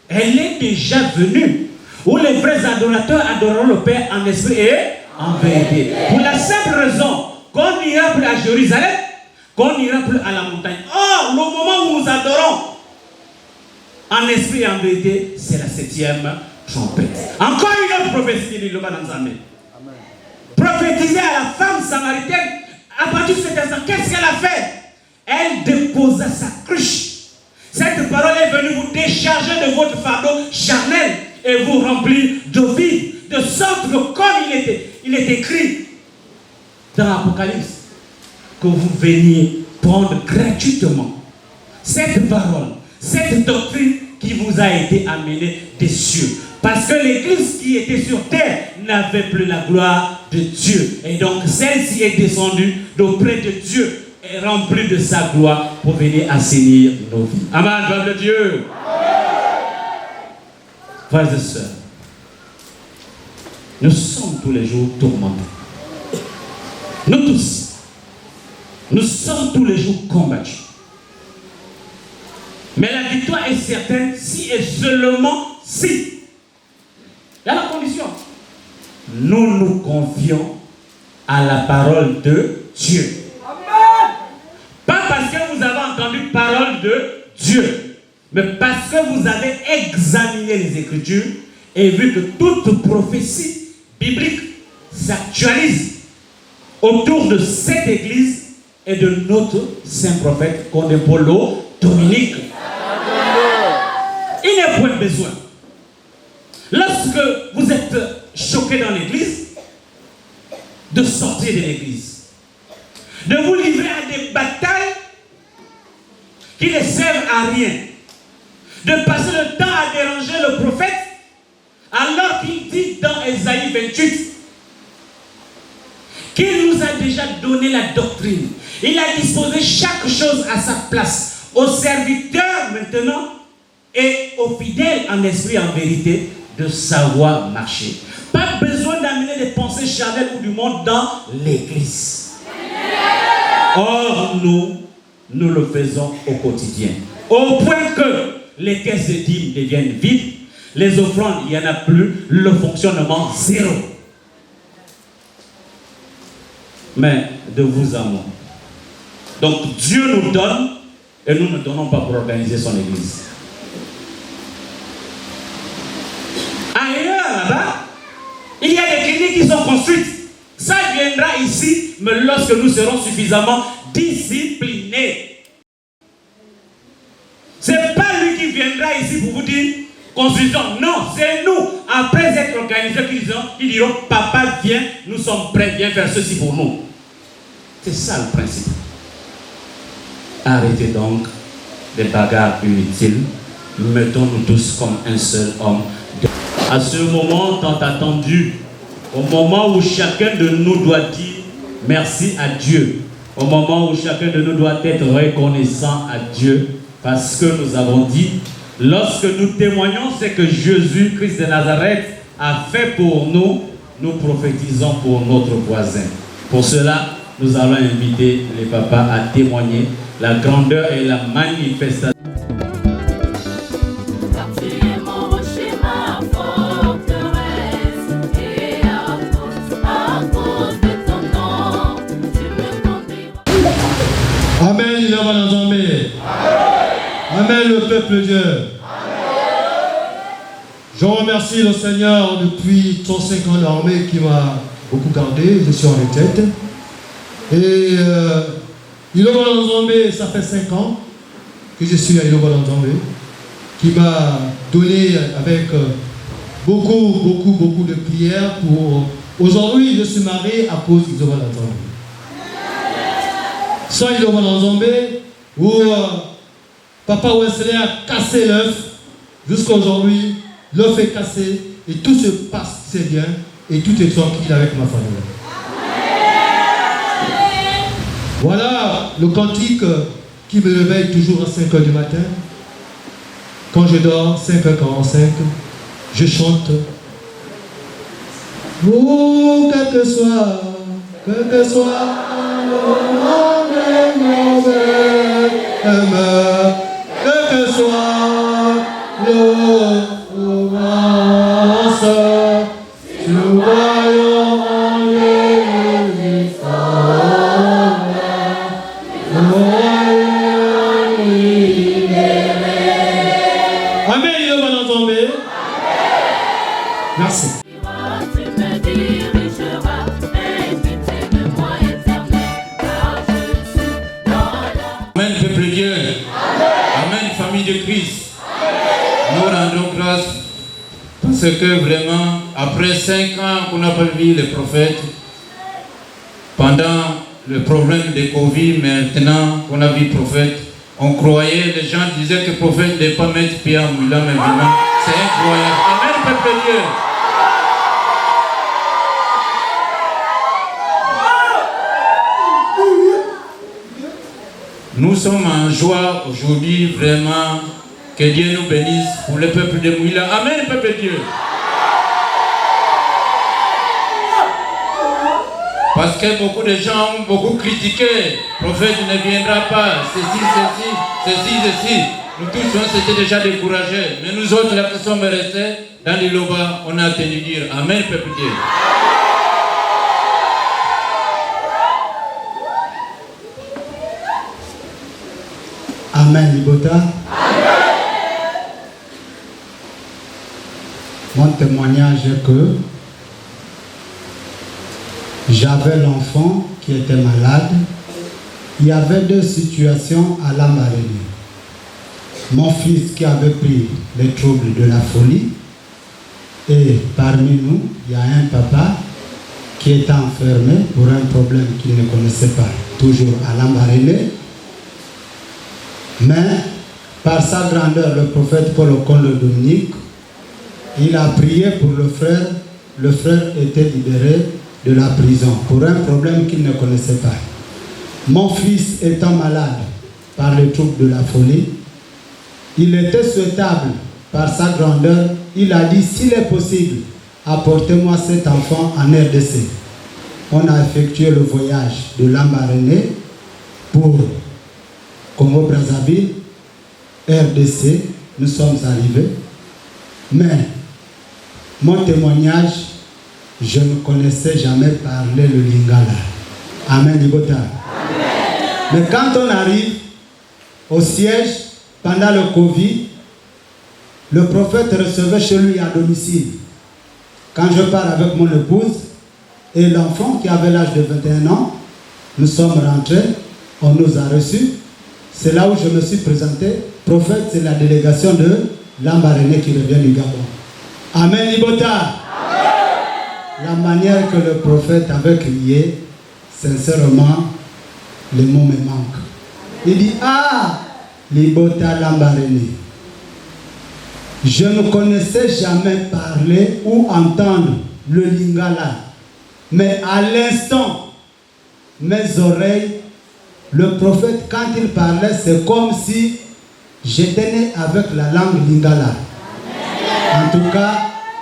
Elle est déjà venue. Où les vrais adorateurs adoreront le Père en esprit et en vérité. Pour la simple raison qu'on n'ira plus à Jérusalem, qu'on n'ira plus à la montagne. Or, le moment où nous adorons en esprit et en vérité, c'est la 7e trompette. Encore une autre prophétie de l'Oba Nzambe. Prophétiser à la femme samaritaine, à partir de cet instant, qu'est-ce qu'elle a fait? Elle déposa sa cruche. Cette parole est venue vous décharger de votre fardeau charnel et vous remplir de vie, de sorte que comme il est écrit dans l'Apocalypse, que vous veniez prendre gratuitement cette parole, cette doctrine qui vous a été amenée des cieux. Parce que l'église qui était sur terre n'avait plus la gloire de Dieu. Et donc celle-ci est descendue d'auprès de Dieu et remplie de sa gloire pour venir assainir nos vies. Amen, gloire de Dieu. Frères et sœurs, nous sommes tous les jours tourmentés. Nous tous, nous sommes tous les jours combattus. Mais la victoire est certaine si et seulement si. Il y a la condition. Nous nous confions à la parole de Dieu. Amen. Pas parce que vous avez entendu parole de Dieu, mais parce que vous avez examiné les Écritures et vu que toute prophétie biblique s'actualise autour de cette église et de notre saint prophète Condépolo Dominique. Il n'y a point besoin. Lorsque vous êtes choqué dans l'église, de sortir de l'église, de vous livrer à des batailles qui ne servent à rien, de passer le temps à déranger le prophète, alors qu'il dit dans Ésaïe 28 qu'il nous a déjà donné la doctrine. Il a disposé chaque chose à sa place. Aux serviteurs maintenant et aux fidèles en esprit en vérité de savoir marcher. Pas besoin d'amener des pensées charnelles ou du monde dans l'église. Or nous le faisons au quotidien. Au point que les caisses de dîmes deviennent vides, les offrandes, il n'y en a plus, le fonctionnement zéro. Mais de vous à moi. Donc Dieu nous donne et nous ne donnons pas pour organiser son église. Ailleurs là-bas, il y a des cliniques qui sont construites. Ça viendra ici, mais lorsque nous serons suffisamment disciplinés. Ce n'est pas lui qui viendra ici pour vous dire construisons. Non, c'est nous, après être organisés, qui diront papa viens, nous sommes prêts, viens faire ceci pour nous. C'est ça le principe. Arrêtez donc les bagarres inutiles. Mettons-nous tous comme un seul homme. À ce moment tant attendu, au moment où chacun de nous doit dire merci à Dieu, au moment où chacun de nous doit être reconnaissant à Dieu, parce que nous avons dit, lorsque nous témoignons ce que Jésus-Christ de Nazareth a fait pour nous, nous prophétisons pour notre voisin. Pour cela, nous allons inviter les papas à témoigner la grandeur et la manifestation. Amen, il va dans un Amen, le peuple de Dieu. Je remercie le Seigneur depuis 35 ans d'armée qui m'a beaucoup gardé. Je suis en retraite. Et Iloba Nzambe, ça fait 5 ans que je suis à Iloba Nzambe, qui m'a donné avec beaucoup de prières pour... Aujourd'hui, je suis marié à cause d'Iloba Nzambe. Sans Iloba Nzambe, où Papa Wesley a cassé l'œuf, jusqu'à aujourd'hui, l'œuf est cassé et tout se passe très bien et tout est tranquille avec ma famille. Voilà le cantique qui me réveille toujours à 5 h du matin. Quand je dors, 5h45, je chante. Oh, quel que soit le moment de nos âmes, quel que soit l'offense, nous voyons en l'existence. Amen, il va nous tomber. Merci. Parce que vraiment, après 5 ans qu'on n'a pas vu les prophètes, pendant le problème de Covid, maintenant qu'on a vu le prophète, on croyait, les gens disaient que le prophète ne devait pas mettre pied à Mouila, mais vraiment, c'est incroyable. Amen, peuple de Dieu. Nous sommes en joie aujourd'hui, vraiment, que Dieu nous bénisse pour le peuple de Mouila. Amen, peuple de Dieu. Parce que beaucoup de gens ont beaucoup critiqué. Le prophète ne viendra pas. Ceci. Nous tous, on s'était déjà découragés. Mais nous autres, là qui sommes restés dans les lobas, on a tenu dire Amen, peuple de Dieu. Amen, Libota. Mon témoignage est que j'avais l'enfant qui était malade. Il y avait 2 situations à Lambaréné. Mon fils qui avait pris les troubles de la folie. Et parmi nous, il y a un papa qui était enfermé pour un problème qu'il ne connaissait pas, toujours à Lambaréné. Mais par sa grandeur, le prophète Paul Okondo Dominique, il a prié pour le frère. Le frère était libéré de la prison pour un problème qu'il ne connaissait pas. Mon fils étant malade par les troubles de la folie, il était souhaitable par sa grandeur. Il a dit, s'il est possible, apportez-moi cet enfant en RDC. On a effectué le voyage de Lambaréné pour Congo-Brazzaville, RDC, nous sommes arrivés. Mais mon témoignage, je ne connaissais jamais parler le lingala. Amen, Libota. Mais quand on arrive au siège, pendant le Covid, le prophète recevait chez lui à domicile. Quand je pars avec mon épouse et l'enfant qui avait l'âge de 21 ans, nous sommes rentrés, on nous a reçus. C'est là où je me suis présenté. Prophète, c'est la délégation de Lambaréné qui revient du Gabon. Amen, Libota. Amen. La manière que le prophète avait crié, sincèrement, les mots me manquent. Il dit, ah, Libota Lambaréné. Je ne connaissais jamais parler ou entendre le lingala. Mais à l'instant, mes oreilles, le prophète, quand il parlait, c'est comme si j'étais né avec la langue lingala. En tout cas,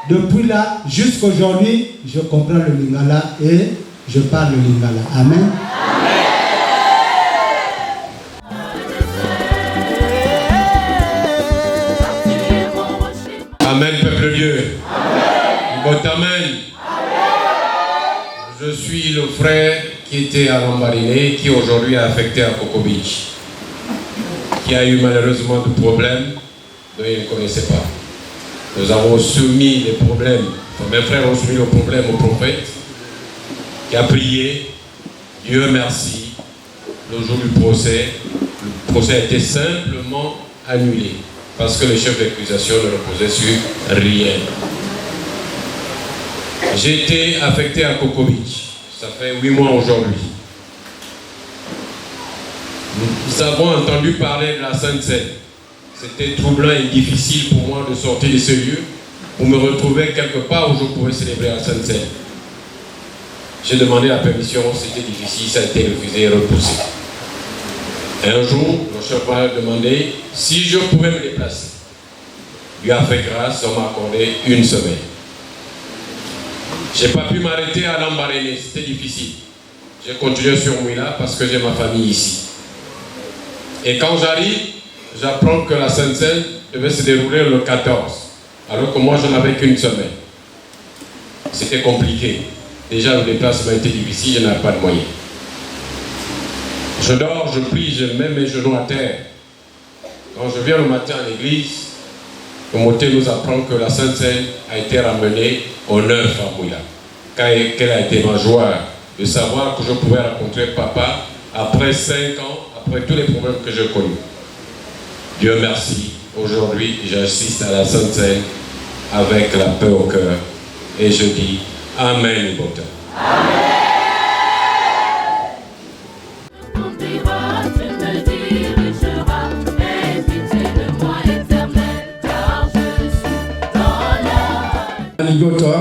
depuis là, jusqu'aujourd'hui, je comprends le lingala et je parle le lingala. Amen. Amen, peuple de Dieu. Amen. Amen. Je suis le frère qui était à Lambaréné, qui aujourd'hui est affecté à Coco Beach, qui a eu malheureusement des problèmes dont il ne connaissait pas. Nous avons soumis les problèmes, mes frères ont soumis le problème au prophète, qui a prié. Dieu merci. Le jour du procès, le procès a été simplement annulé, parce que le chef d'accusation ne reposait sur rien. J'ai été affecté à Coco Beach. Ça fait 8 mois aujourd'hui. Nous avons entendu parler de la Sainte Seine. C'était troublant et difficile pour moi de sortir de ce lieu pour me retrouver quelque part où je pouvais célébrer la Sainte Seine. J'ai demandé la permission, c'était difficile, ça a été refusé et repoussé. Et un jour, le chef m'a demandé si je pouvais me déplacer. Lui a fait grâce, on m'a accordé 1 semaine. Je n'ai pas pu m'arrêter à Lambaréné, c'était difficile. J'ai continué sur Mouila parce que j'ai ma famille ici. Et quand j'arrive, j'apprends que la Sainte Seine devait se dérouler le 14, alors que moi je n'avais qu'1 semaine. C'était compliqué. Déjà le déplacement était difficile, je n'avais pas de moyens. Je dors, je prie, je mets mes genoux à terre. Quand je viens le matin à l'église, le moté nous apprend que la Sainte Seine a été ramenée au 9 à Mouila. Quelle a été ma joie de savoir que je pouvais rencontrer papa après 5 ans, après tous les problèmes que j'ai connus. Dieu merci, aujourd'hui j'assiste à la Sainte Seine avec la paix au cœur. Et je dis Amen, Ibota. Ibota.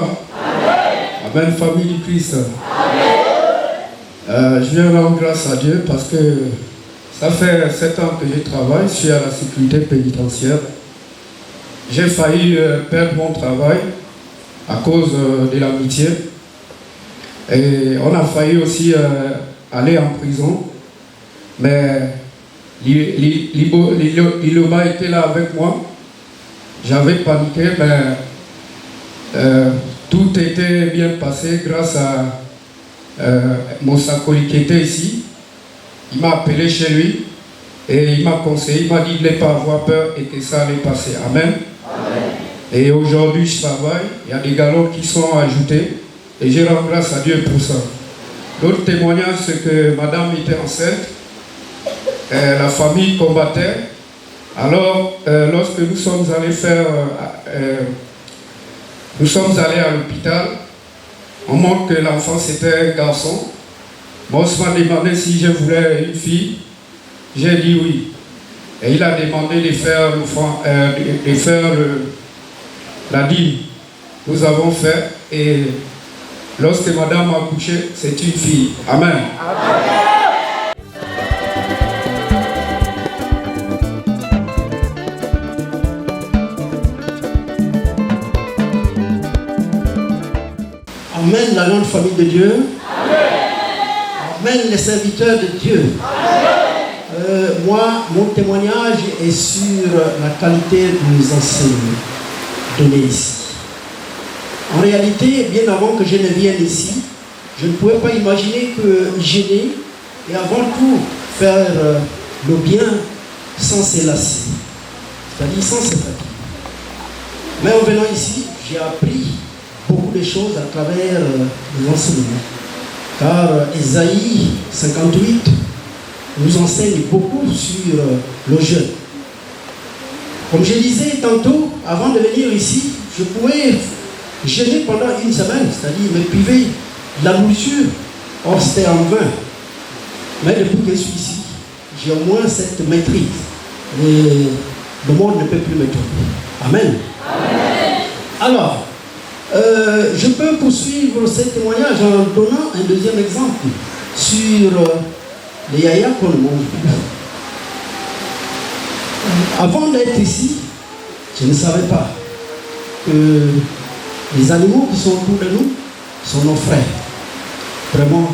Amen, famille du Christ. Je viens rendre grâce à Dieu parce que ça fait 7 ans que je travaille, je suis à la sécurité pénitentiaire. J'ai failli perdre mon travail à cause de l'amitié. Et on a failli aussi aller en prison. Mais Liloba était là avec moi. J'avais paniqué, mais tout était bien passé grâce à mon Sakoli qui était ici. Il m'a appelé chez lui et il m'a conseillé, il m'a dit de ne pas avoir peur et que ça allait passer. Amen. Amen. Et aujourd'hui je travaille, il y a des galons qui sont ajoutés et je rends grâce à Dieu pour ça. L'autre témoignage, c'est que madame était enceinte, la famille combattait. Alors lorsque nous sommes allés nous sommes allés à l'hôpital, on montre que l'enfant c'était un garçon. Moi, on m'a demandé si je voulais une fille. J'ai dit oui. Et il a demandé de faire, la dîme. Nous avons fait. Et lorsque madame a accouché, c'est une fille. Amen. Amen, la grande famille de Dieu. Amen, les serviteurs de Dieu. Moi, mon témoignage est sur la qualité des enseignements donnés ici. En réalité, bien avant que je ne vienne ici, je ne pouvais pas imaginer que j'aidais et avant tout faire le bien sans se lasser, c'est-à-dire sans se fatiguer. Mais en venant ici, j'ai appris beaucoup de choses à travers les enseignements. Car Ésaïe 58 nous enseigne beaucoup sur le jeûne. Comme je disais tantôt, avant de venir ici, je pouvais jeûner pendant une semaine, c'est-à-dire me priver de la nourriture. Or, c'était en vain. Mais depuis que je suis ici, j'ai au moins cette maîtrise. Et le monde ne peut plus me tromper. Amen. Alors, je peux poursuivre ce témoignage en donnant un deuxième exemple sur les yaya qu'on ne mange plus. Avant d'être ici, je ne savais pas que les animaux qui sont autour de nous sont nos frères. Vraiment,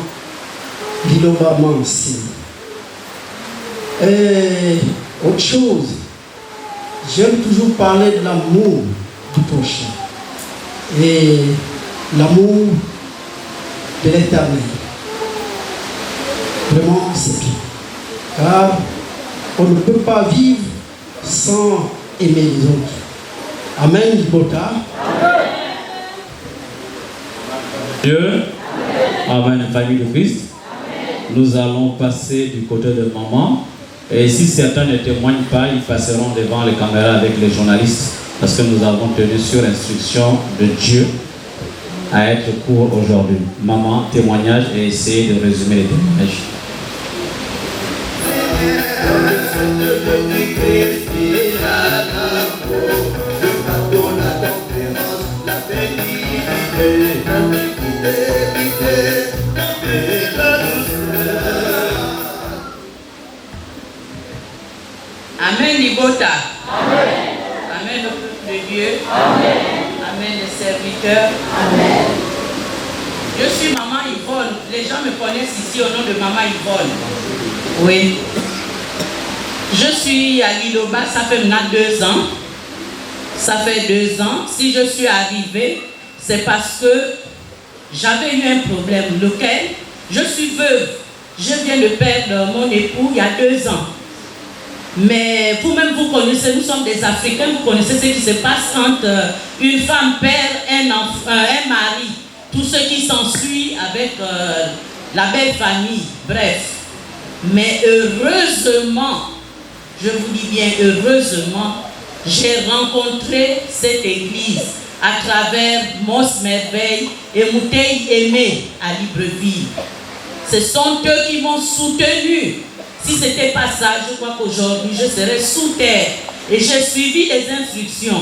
Liloba m'enseigne. Et autre chose, j'aime toujours parler de l'amour du prochain. Et l'amour de l'éternel. Vraiment, c'est bien. Car on ne peut pas vivre sans aimer les autres. Amen, Ibota. Dieu. Amen, famille de Christ. Nous allons passer du côté de maman. Et si certains ne témoignent pas, ils passeront devant les caméras avec les journalistes. Parce que nous avons tenu sur instruction de Dieu à être court aujourd'hui. Maman, témoignage et essayez de résumer les témoignages. Amen, Ibota. Amen. Amen, au peuple de Dieu. Amen. Amen, les serviteurs. Amen. Je suis Maman Yvonne. Les gens me connaissent ici au nom de Maman Yvonne. Oui. Je suis à Liloba, ça fait maintenant 2 ans. Ça fait 2 ans. Si je suis arrivée, c'est parce que j'avais eu un problème, lequel je suis veuve. Je viens de perdre mon époux il y a 2 ans. Mais vous-même, vous connaissez, nous sommes des Africains, vous connaissez ce qui se passe quand une femme perd un mari. Tout ce qui s'ensuit avec la belle famille, bref. Mais heureusement, je vous dis bien heureusement, j'ai rencontré cette église. à travers Mos Merveille et Mouteil Aimé à Libreville. Ce sont eux qui m'ont soutenu. Si ce n'était pas ça, je crois qu'aujourd'hui je serais sous terre. Et j'ai suivi les instructions.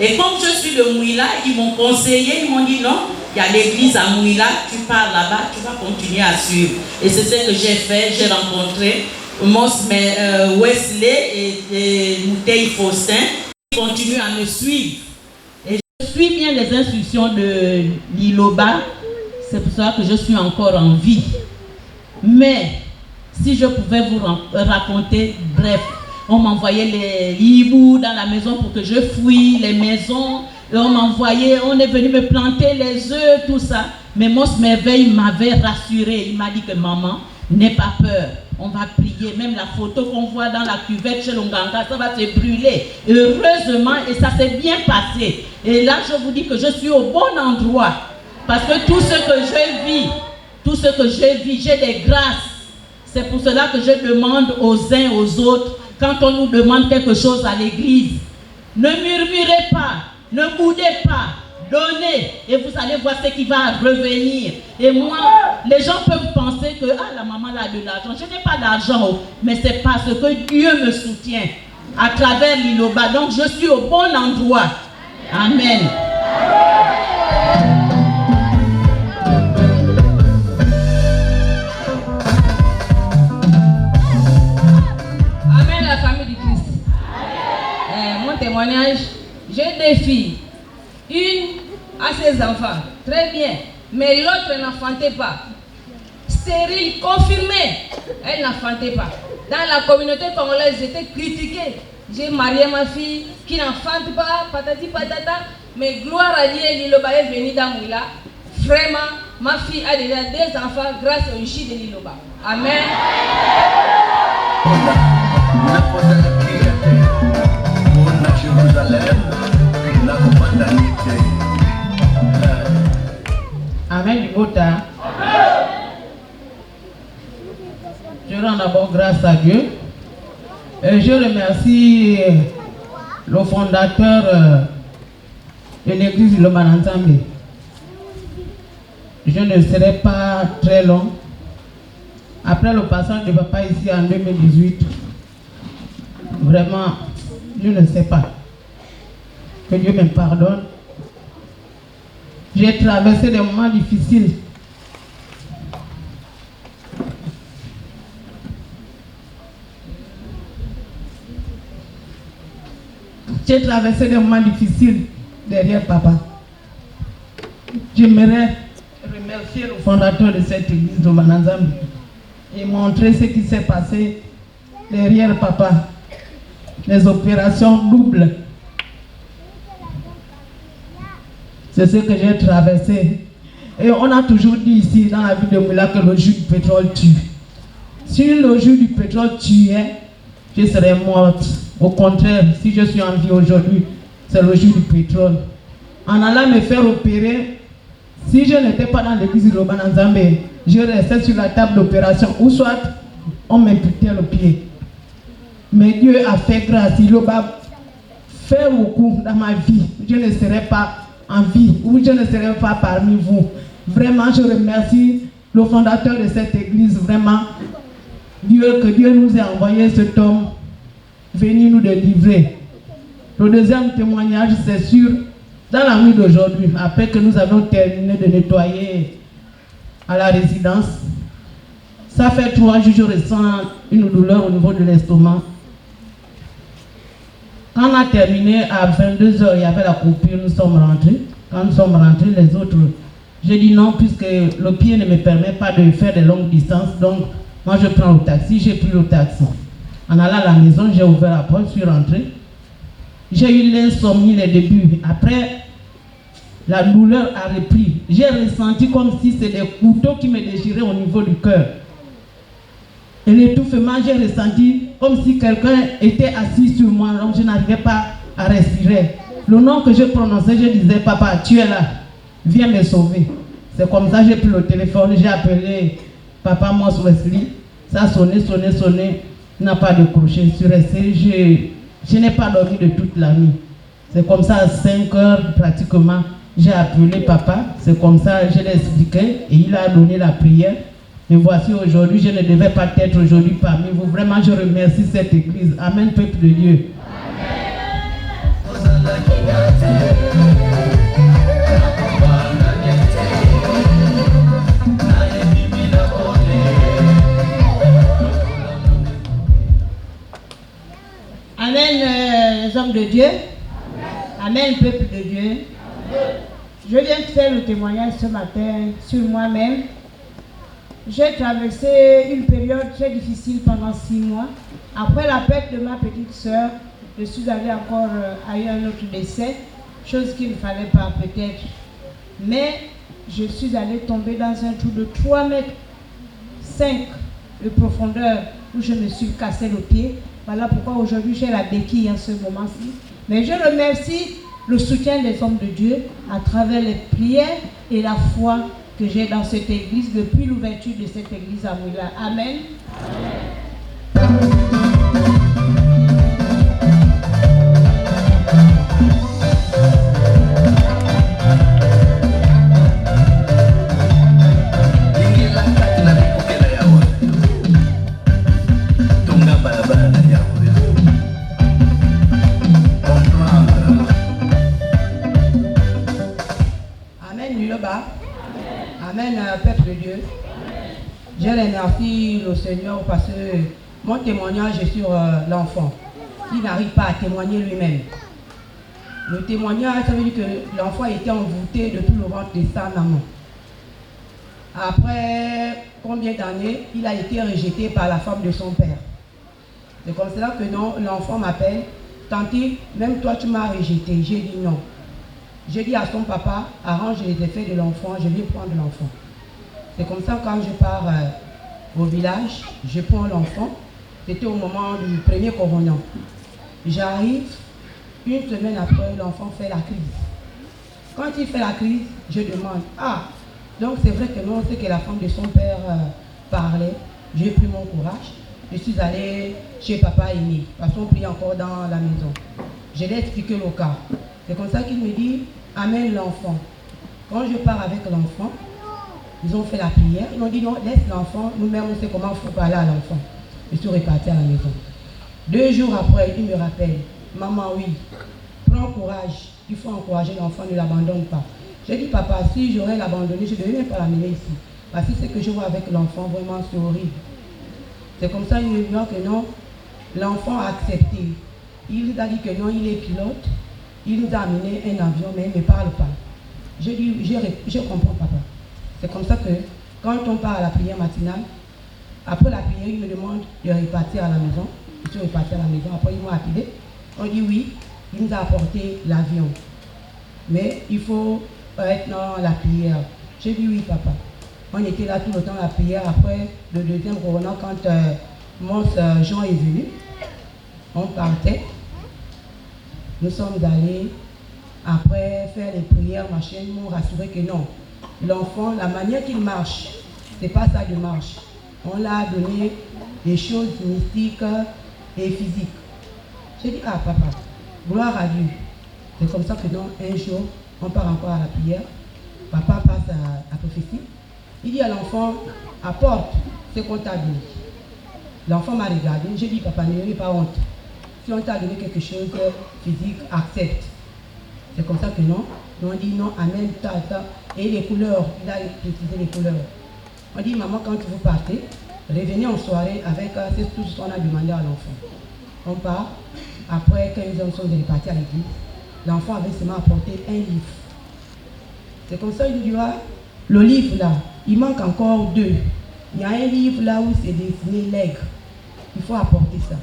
Et comme je suis de Mouila, ils m'ont conseillé, ils m'ont dit non, il y a l'église à Mouila, tu pars là-bas, tu vas continuer à suivre. Et c'est ce que j'ai fait. J'ai rencontré Wesley et Mouteil Faustin qui continuent à me suivre. Et je suis bien les instructions de Liloba. C'est pour ça que je suis encore en vie. Mais si je pouvais vous raconter, bref, on m'envoyait les hiboux dans la maison pour que je fouille les maisons. Et on est venu me planter les œufs, tout ça. Mais Mos Merveille m'avait rassuré. Il m'a dit que maman, n'aie pas peur. On va prier. Même la photo qu'on voit dans la cuvette chez Longanga, ça va se brûler. Heureusement, et ça s'est bien passé. Et là, je vous dis que je suis au bon endroit. Parce que tout ce que je vis, j'ai des grâces. C'est pour cela que je demande aux uns, aux autres, quand on nous demande quelque chose à l'église, ne murmurez pas, ne boudez pas, donnez et vous allez voir ce qui va revenir. Et moi, les gens peuvent penser que la maman a de l'argent. Je n'ai pas d'argent, mais c'est parce que Dieu me soutient à travers l'Iloba. Donc je suis au bon endroit. Amen. La famille du Christ. Mon témoignage, j'ai deux filles. Une a ses enfants, très bien, mais l'autre n'enfantait pas. Stérile, confirmée, elle n'enfantait pas. Dans la communauté congolaise, j'étais critiquée. J'ai marié ma fille qui n'enfante pas, patati patata, mais gloire à Dieu, Liloba est venu dans Mouila. Vraiment, ma fille a déjà 2 enfants grâce au Ishi de Liloba. Amen. Amen du Bota. Je rends d'abord grâce à Dieu. Et je remercie le fondateur de l'église de Lomananzambe. Je ne serai pas très long. Après le passage de papa ici en 2018, vraiment, je ne sais pas. Que Dieu me pardonne. J'ai traversé des moments difficiles. J'ai traversé des moments difficiles derrière papa. J'aimerais remercier le fondateur de cette église de Mananzambe et montrer ce qui s'est passé derrière papa. Les opérations doubles. C'est ce que j'ai traversé. Et on a toujours dit ici dans la ville de Moula que le jus du pétrole tue. Si le jus du pétrole tuait, je serais morte. Au contraire, si je suis en vie aujourd'hui, c'est le jus du pétrole. En allant me faire opérer, si je n'étais pas dans l'église de Lomananzambe, je restais sur la table d'opération, ou soit on m'imputait le pied. Mais Dieu a fait grâce. Il a fait beaucoup dans ma vie. Je ne serais pas en vie, ou je ne serais pas parmi vous. Vraiment, je remercie le fondateur de cette église. Vraiment, que Dieu nous ait envoyé cet homme venir nous délivrer. Le deuxième témoignage, c'est sûr, dans la nuit d'aujourd'hui, après que nous avons terminé de nettoyer à la résidence, ça fait 3 jours, je ressens une douleur au niveau de l'estomac. Quand on a terminé à 22h, il y avait la coupure, nous sommes rentrés. Quand nous sommes rentrés, les autres, j'ai dit non, puisque le pied ne me permet pas de faire de longues distances, donc moi je prends le taxi, j'ai pris le taxi. En allant à la maison, j'ai ouvert la porte, je suis rentré. J'ai eu l'insomnie les débuts. Après, la douleur a repris. J'ai ressenti comme si c'était des couteaux qui me déchiraient au niveau du cœur. Et l'étouffement, j'ai ressenti comme si quelqu'un était assis sur moi, donc je n'arrivais pas à respirer. Le nom que je prononçais, je disais, papa, tu es là, viens me sauver. C'est comme ça, j'ai pris le téléphone, j'ai appelé papa Mos Wesley. Ça a sonné, il n'a pas décroché. Je suis resté, je n'ai pas dormi de toute la nuit. C'est comme ça, à 5 heures pratiquement, j'ai appelé papa. C'est comme ça, je l'ai expliqué et il a donné la prière. Et voici aujourd'hui, je ne devais pas être aujourd'hui parmi vous. Vraiment, je remercie cette église. Amen, peuple de Dieu. Amen, les hommes de Dieu. Amen, peuple de Dieu. Je viens de faire le témoignage ce matin sur moi-même. J'ai traversé une période très difficile pendant 6 mois. Après la perte de ma petite sœur, je suis allée encore à un autre décès, chose qu'il ne fallait pas peut-être. Mais je suis allée tomber dans un trou de 3,5 mètres de profondeur où je me suis cassé le pied. Voilà pourquoi aujourd'hui j'ai la béquille en ce moment-ci. Mais je remercie le soutien des hommes de Dieu à travers les prières et la foi que j'ai dans cette église depuis l'ouverture de cette église à Moula. Amen. Amen, peuple de Dieu. Je remercie le Seigneur parce que mon témoignage est sur l'enfant qui n'arrive pas à témoigner lui-même. Le témoignage, ça veut dire que l'enfant était envoûté depuis le ventre de sa maman. Après combien d'années, il a été rejeté par la femme de son père. C'est comme cela que l'enfant m'appelle. Tanti, même toi tu m'as rejeté. J'ai dit non. J'ai dit à son papa, arrange les effets de l'enfant, je vais prendre l'enfant. C'est comme ça quand je pars au village, je prends l'enfant. C'était au moment du premier corona. J'arrive, une semaine après, l'enfant fait la crise. Quand il fait la crise, je demande, donc c'est vrai que non, c'est que la femme de son père parlait. J'ai pris mon courage. Je suis allé chez papa aîné, parce qu'on prie encore dans la maison. Je lui ai expliqué le cas. C'est comme ça qu'il me dit, amène l'enfant. Quand je pars avec l'enfant, ils ont fait la prière. Ils m'ont dit, non, laisse l'enfant. Nous-mêmes, on sait comment il faut parler à l'enfant. Je suis reparti à la maison. 2 jours après, il me rappelle, maman, oui, prends courage. Il faut encourager l'enfant, ne l'abandonne pas. J'ai dit, papa, si j'aurais l'abandonné, je ne devais même pas l'amener ici. Parce que ce que je vois avec l'enfant, vraiment, c'est horrible. C'est comme ça qu'il me dit que non, l'enfant a accepté. Il nous a dit que non, il est pilote. Il nous a amené un avion, mais il ne parle pas. Je dis, je comprends, papa. C'est comme ça que, quand on part à la prière matinale, après la prière, il me demande de repartir à la maison. Je suis reparti à la maison. Après, ils m'ont appelé. On dit oui, il nous a apporté l'avion. Mais il faut être dans la prière. J'ai dit oui, papa. On était là tout le temps à la prière. Après le deuxième corona, quand mon Jean est venu, on partait. Nous sommes allés, après faire les prières, machin, ils m'ont rassuré que non. L'enfant, la manière qu'il marche, c'est pas ça de marche. On l'a donné des choses mystiques et physiques. J'ai dit, papa, gloire à Dieu. C'est comme ça que non, un jour, on part encore à la prière. Papa passe à la prophétie. Il dit à l'enfant, apporte ce qu'on t'a donné. L'enfant m'a regardé. J'ai dit, papa, n'ayez pas honte. Si on t'a donné quelque chose de physique, accepte. C'est comme ça que non. On dit non, amen, ta. Et les couleurs, il a utilisé les couleurs. On dit, maman, quand vous partez, revenez en soirée avec tout ce qu'on a demandé à l'enfant. On part. Après, quand ils sont repartis à l'église, l'enfant avait seulement apporté un livre. C'est comme ça qu'il dit, le livre là, il manque encore 2. Il y a un livre là où c'est dessiné l'aigle. Il faut apporter ça.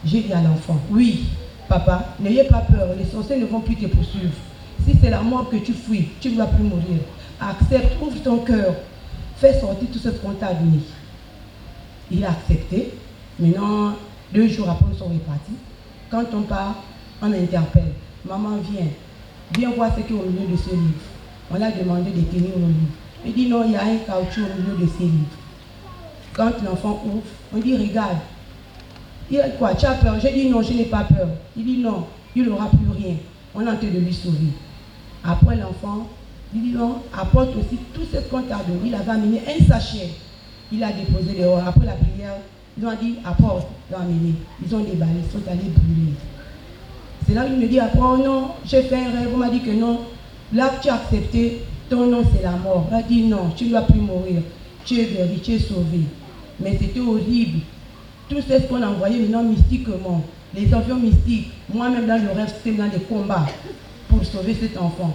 J'ai dit à l'enfant, oui, papa, n'ayez pas peur, les sorciers ne vont plus te poursuivre. Si c'est la mort que tu fuis, tu ne vas plus mourir. Accepte, ouvre ton cœur, fais sortir tout ce qu'on t'a donné. Il a accepté. Maintenant, 2 jours après, nous sommes repartis. Quand on part, on m'interpelle. Maman, viens voir ce qu'il y a au milieu de ce livre. On l'a demandé de tenir le livre. Il dit non, il y a un caoutchouc au milieu de ces livres. Quand l'enfant ouvre, on dit regarde. Il a quoi, tu as peur? J'ai dit non, je n'ai pas peur. Il dit non, il n'aura plus rien. On est en train de lui sauver. Après l'enfant, il dit non, apporte aussi tout ce qu'on t'a donné. Il avait amené un sachet. Il a déposé dehors. Après la prière, ils ont dit apporte, ils ont amené. Ils ont déballé, ils sont allés brûler. C'est là qu'il me dit après, oh non, j'ai fait un rêve, on m'a dit que non. Là, tu as accepté, ton nom c'est la mort. Il a dit non, tu ne dois plus mourir. Tu es guéri, tu es sauvé. Mais c'était horrible. Tout ce qu'on a envoyé maintenant mystiquement. Les avions mystiques, moi-même dans le rêve, c'était dans des combats pour sauver cet enfant.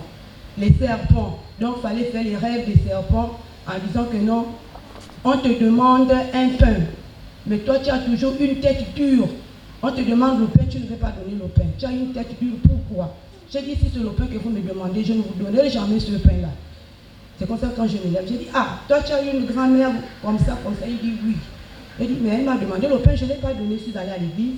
Les serpents, donc il fallait faire les rêves des serpents en disant que non, on te demande un pain, mais toi tu as toujours une tête dure. On te demande le pain, tu ne veux pas donner le pain. Tu as une tête dure, pourquoi? J'ai dit, si c'est le pain que vous me demandez, je ne vous donnerai jamais ce pain-là. C'est comme ça quand je me lève, j'ai dit, ah, toi tu as une grand-mère comme ça, il dit oui. Il dit, mais elle m'a demandé le pain, je ne l'ai pas donné, je suis allée à l'église.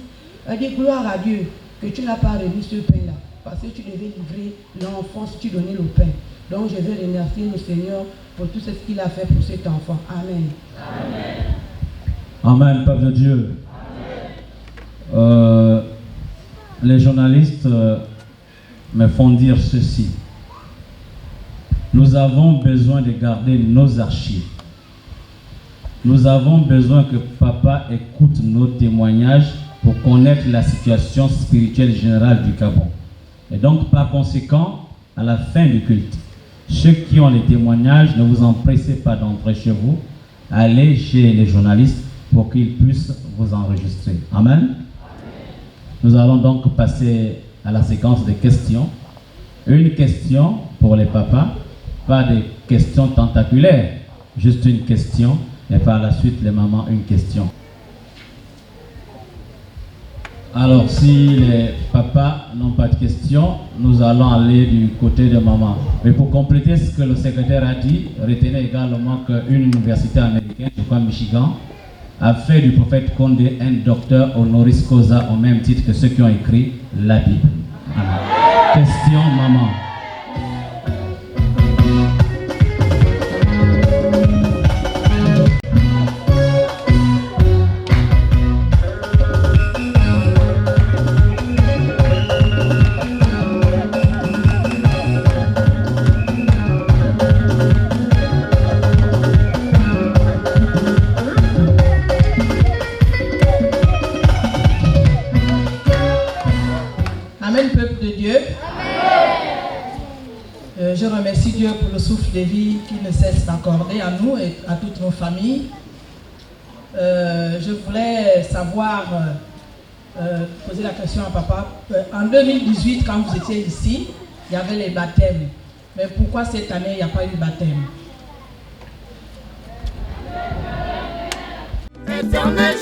Elle dit, gloire à Dieu que tu n'as pas remis ce pain-là, parce que tu devais livrer l'enfant si tu donnais le pain. Donc je vais remercier le Seigneur pour tout ce qu'il a fait pour cet enfant. Amen. Amen, peuple de Dieu. Les journalistes me font dire ceci. Nous avons besoin de garder nos archives. Nous avons besoin que papa écoute nos témoignages pour connaître la situation spirituelle générale du Gabon. Et donc, par conséquent, à la fin du culte, ceux qui ont les témoignages, ne vous empressez pas d'entrer chez vous. Allez chez les journalistes pour qu'ils puissent vous enregistrer. Amen. Nous allons donc passer à la séquence de questions. Une question pour les papas, pas des questions tentaculaires, juste une question, et par la suite les mamans une question. Alors si les papas n'ont pas de questions, nous allons aller du côté de maman. Mais pour compléter ce que le secrétaire a dit, retenez également qu'une université américaine, je crois Michigan, a fait du prophète Condé un docteur honoris causa au même titre que ceux qui ont écrit la Bible. Alors, question maman. Je remercie Dieu pour le souffle de vie qu'il ne cesse d'accorder à nous et à toutes nos familles. Je voulais savoir, poser la question à papa. En 2018, quand vous étiez ici, il y avait les baptêmes. Mais pourquoi cette année, il n'y a pas eu de baptême? Éternel,